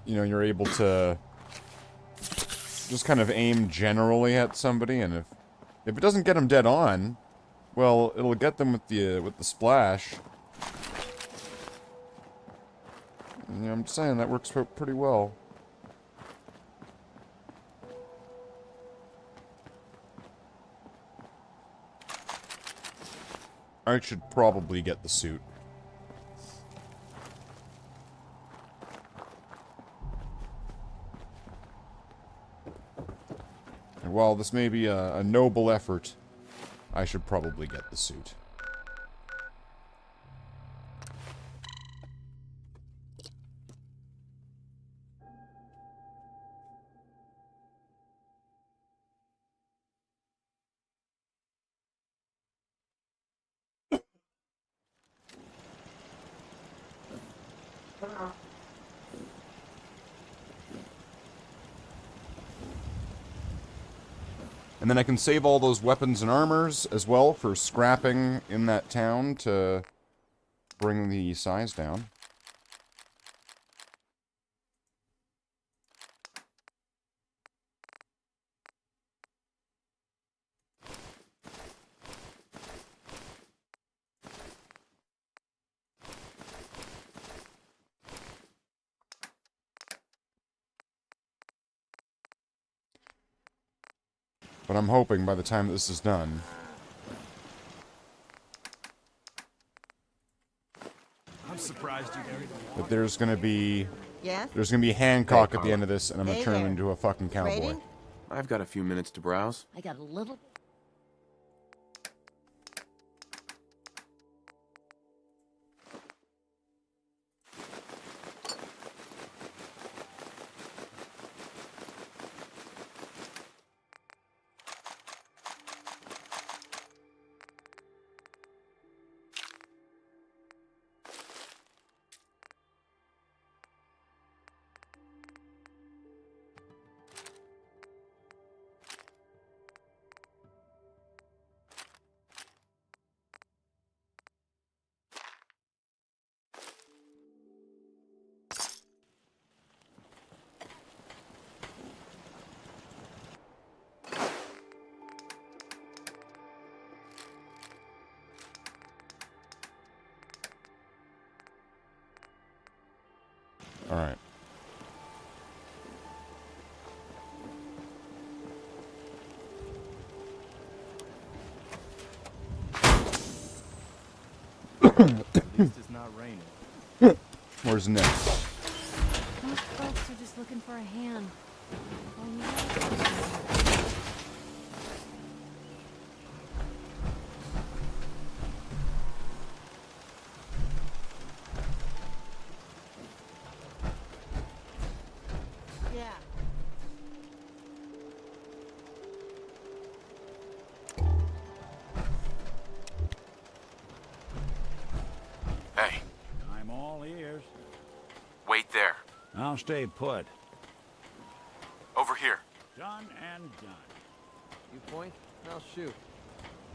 you know, you're able to just kind of aim generally at somebody, and if it doesn't get them dead on, well, it'll get them with the splash. And, you know, I'm just saying that works pretty well. I should probably get the suit. And while this may be a noble effort, I should probably get the suit. And then I can save all those weapons and armors as well for scrapping in that town to bring the size down. But I'm hoping by the time this is done... I'm surprised you carried the that there's gonna be... Yes? There's gonna be Hancock Hey, at the end of this, and I'm gonna Hey turn him there. into a fucking cowboy. Rating? I've got a few minutes to browse. I got a little... Alright. At least it's not raining. Where's Nick? Most folks are just looking for a hand. All you have is- Yeah. Hey, I'm all ears. wait there. I'll stay put. Over here. Done and done. You point, I'll shoot.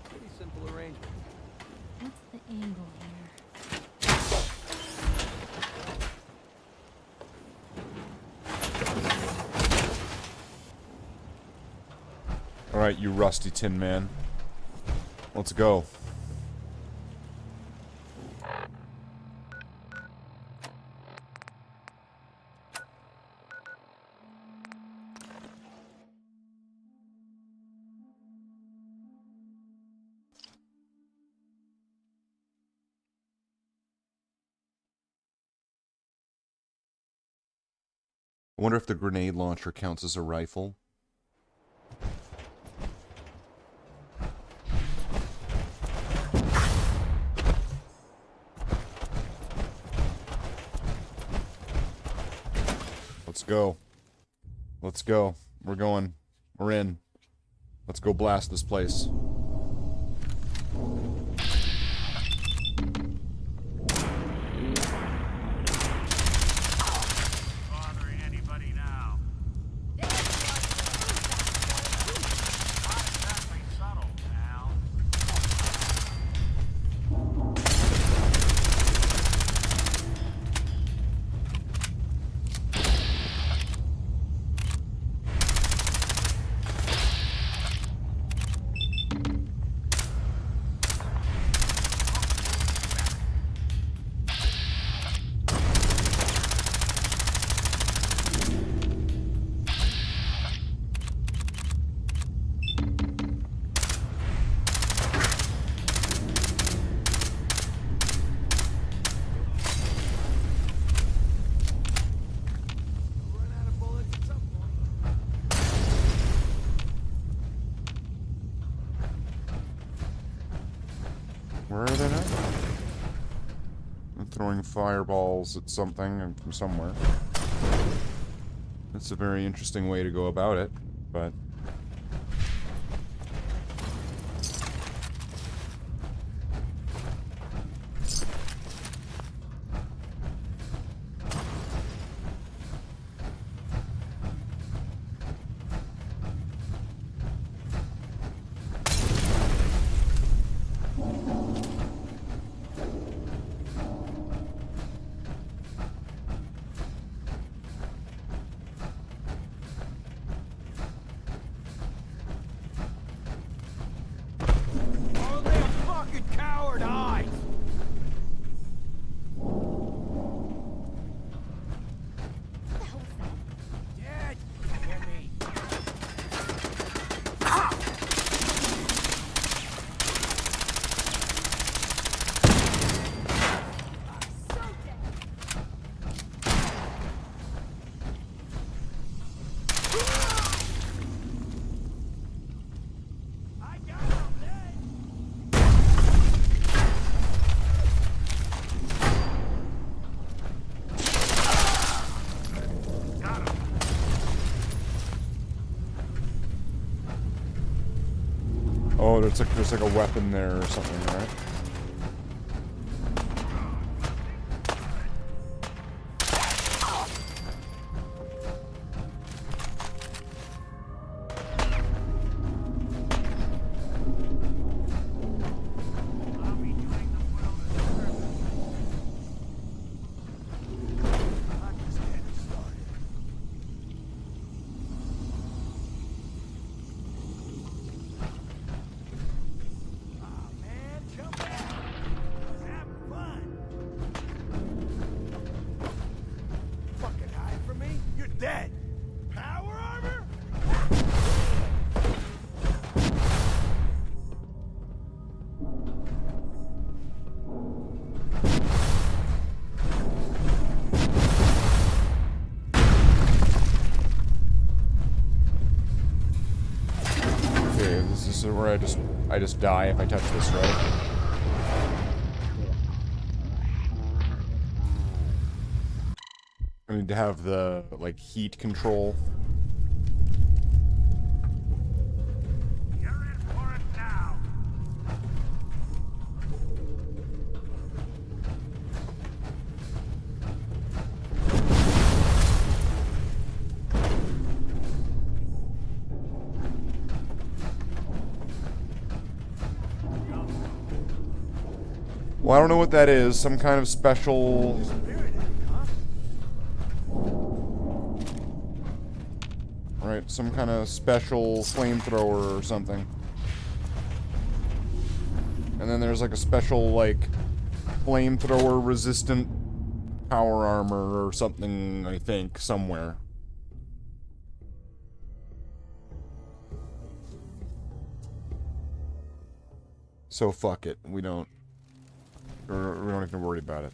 Pretty simple arrangement. What's the angle here? Alright, you rusty tin man. Let's go. I wonder if the grenade launcher counts as a rifle. Let's go. Let's go. We're going. We're in. Let's go blast this place. Bothering anybody now? Not exactly subtle, pal. Where are they now? I'm throwing fireballs at something from somewhere. It's a very interesting way to go about it, but... there's like a weapon there or something, right? This is where I just die if I touch this, right? I need to have the, like, heat control. You're in for it now. Well, I don't know what that is. Some kind of special... Right, some kind of special flamethrower or something. And then there's like a special, like, flamethrower resistant power armor or something, I think, somewhere. So fuck it. We don't have to worry about it.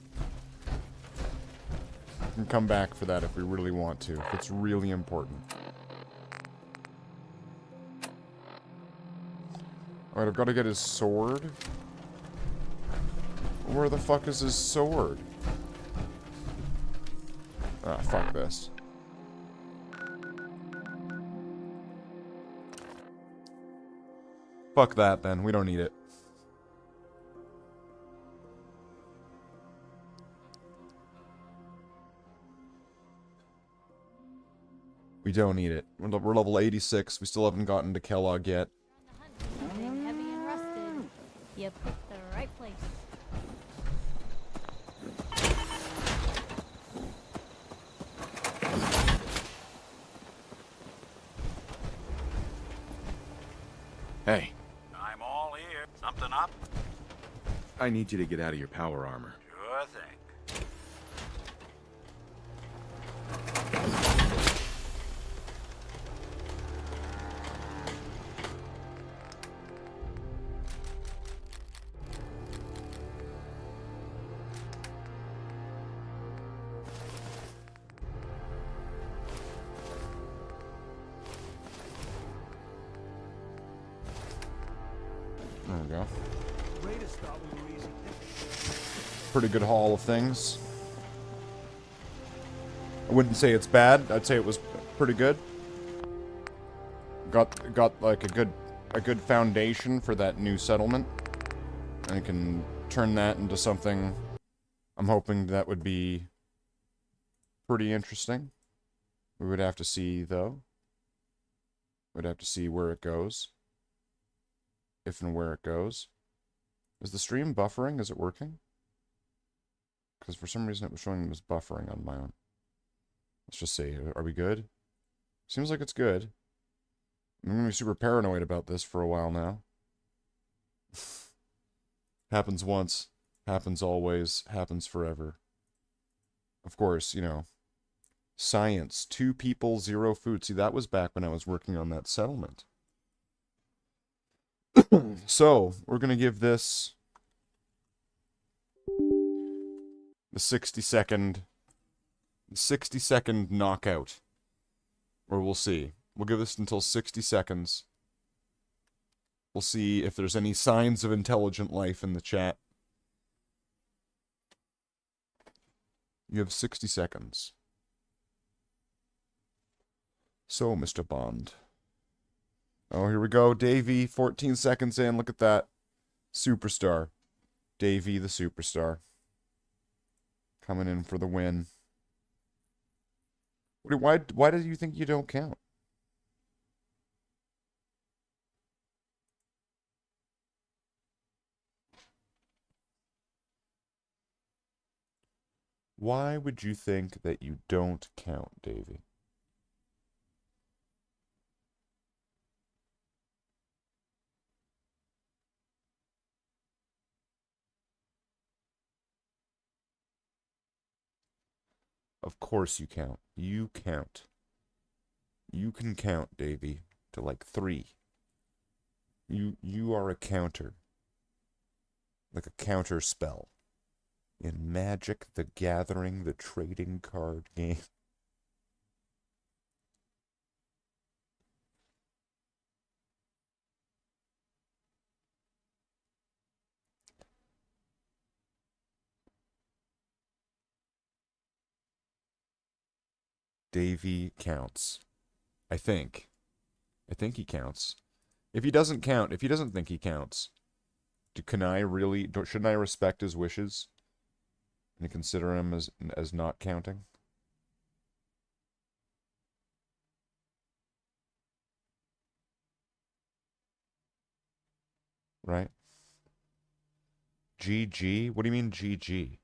We can come back for that if we really want to, if it's really important. Alright, I've got to get his sword. Where the fuck is his sword? Ah, fuck this. Fuck that, then. We don't need it. We don't need it. We're level 86. We still haven't gotten to Kellogg yet. Something heavy and rusted. You picked the right place. Hey, I'm all here. Something up? I need you to get out of your power armor. Sure thing. There we go. Pretty good haul of things. I wouldn't say it's bad. I'd say it was pretty good. Got like a good foundation for that new settlement. And I can turn that into something I'm hoping that would be pretty interesting. We would have to see, though. We'd have to see where it goes. If and where it goes. Is the stream buffering? Is it working? Because for some reason it was showing it was buffering on my own. Let's just see. Are we good? Seems like it's good. I'm going to be super paranoid about this for a while now. Happens once. Happens always. Happens forever. Of course, you know. Science. 2 people, 0 food. See, that was back when I was working on that settlement. So, we're going to give this the 60-second knockout. Or we'll see. We'll give this until 60 seconds. We'll see if there's any signs of intelligent life in the chat. You have 60 seconds. So, Mr. Bond, Oh, here we go. Davey, 14 seconds in. Look at that. Superstar. Davey, the superstar. Coming in for the win. Why do you think you don't count? Why would you think that you don't count, Davey? Of course you count. You count. You can count, Davey, to like 3. You are a counter. Like a counter spell. In Magic the Gathering, the trading card game. Davey counts. I think. I think he counts. If he doesn't count, if he doesn't think he counts, shouldn't I respect his wishes and consider him as not counting? Right? GG? What do you mean GG?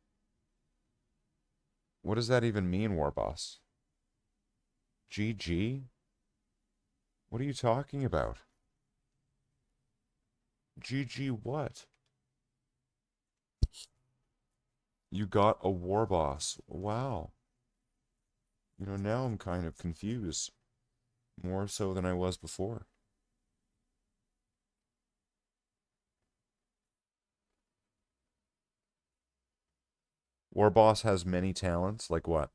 What does that even mean, Warboss? GG? What are you talking about? GG what? You got a Warboss. Wow. You know, now I'm kind of confused. More so than I was before. Warboss has many talents, like what?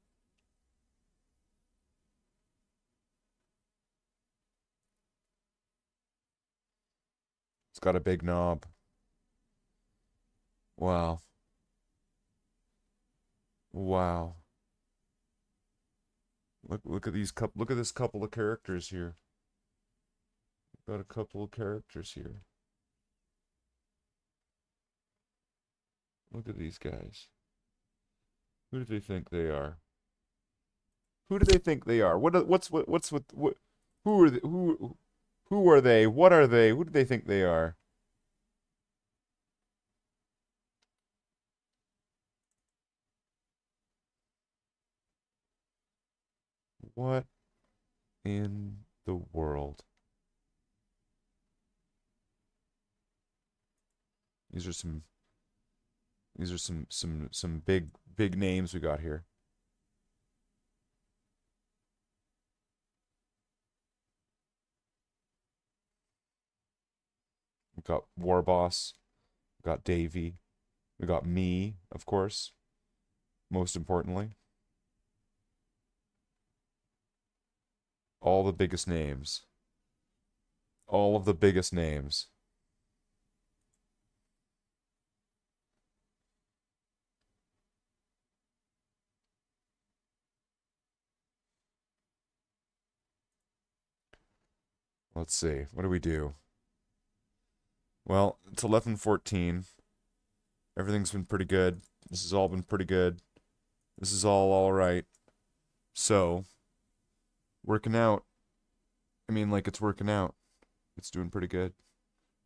It's got a big knob. Wow. Wow. Look at this couple of characters here. Got a couple of characters here. Look at these guys. Who do they think they are? Who do they think they are? Who are they? Who are they? What are they? Who do they think they are? What in the world? These are some big names we got here. We got Warboss, we got Davey, we got me, of course, most importantly. All the biggest names. All of the biggest names. Let's see. What do we do? Well, it's 11:14. Everything's been pretty good. This has all been pretty good. This is all right. So, working out. I mean, like, it's working out. It's doing pretty good.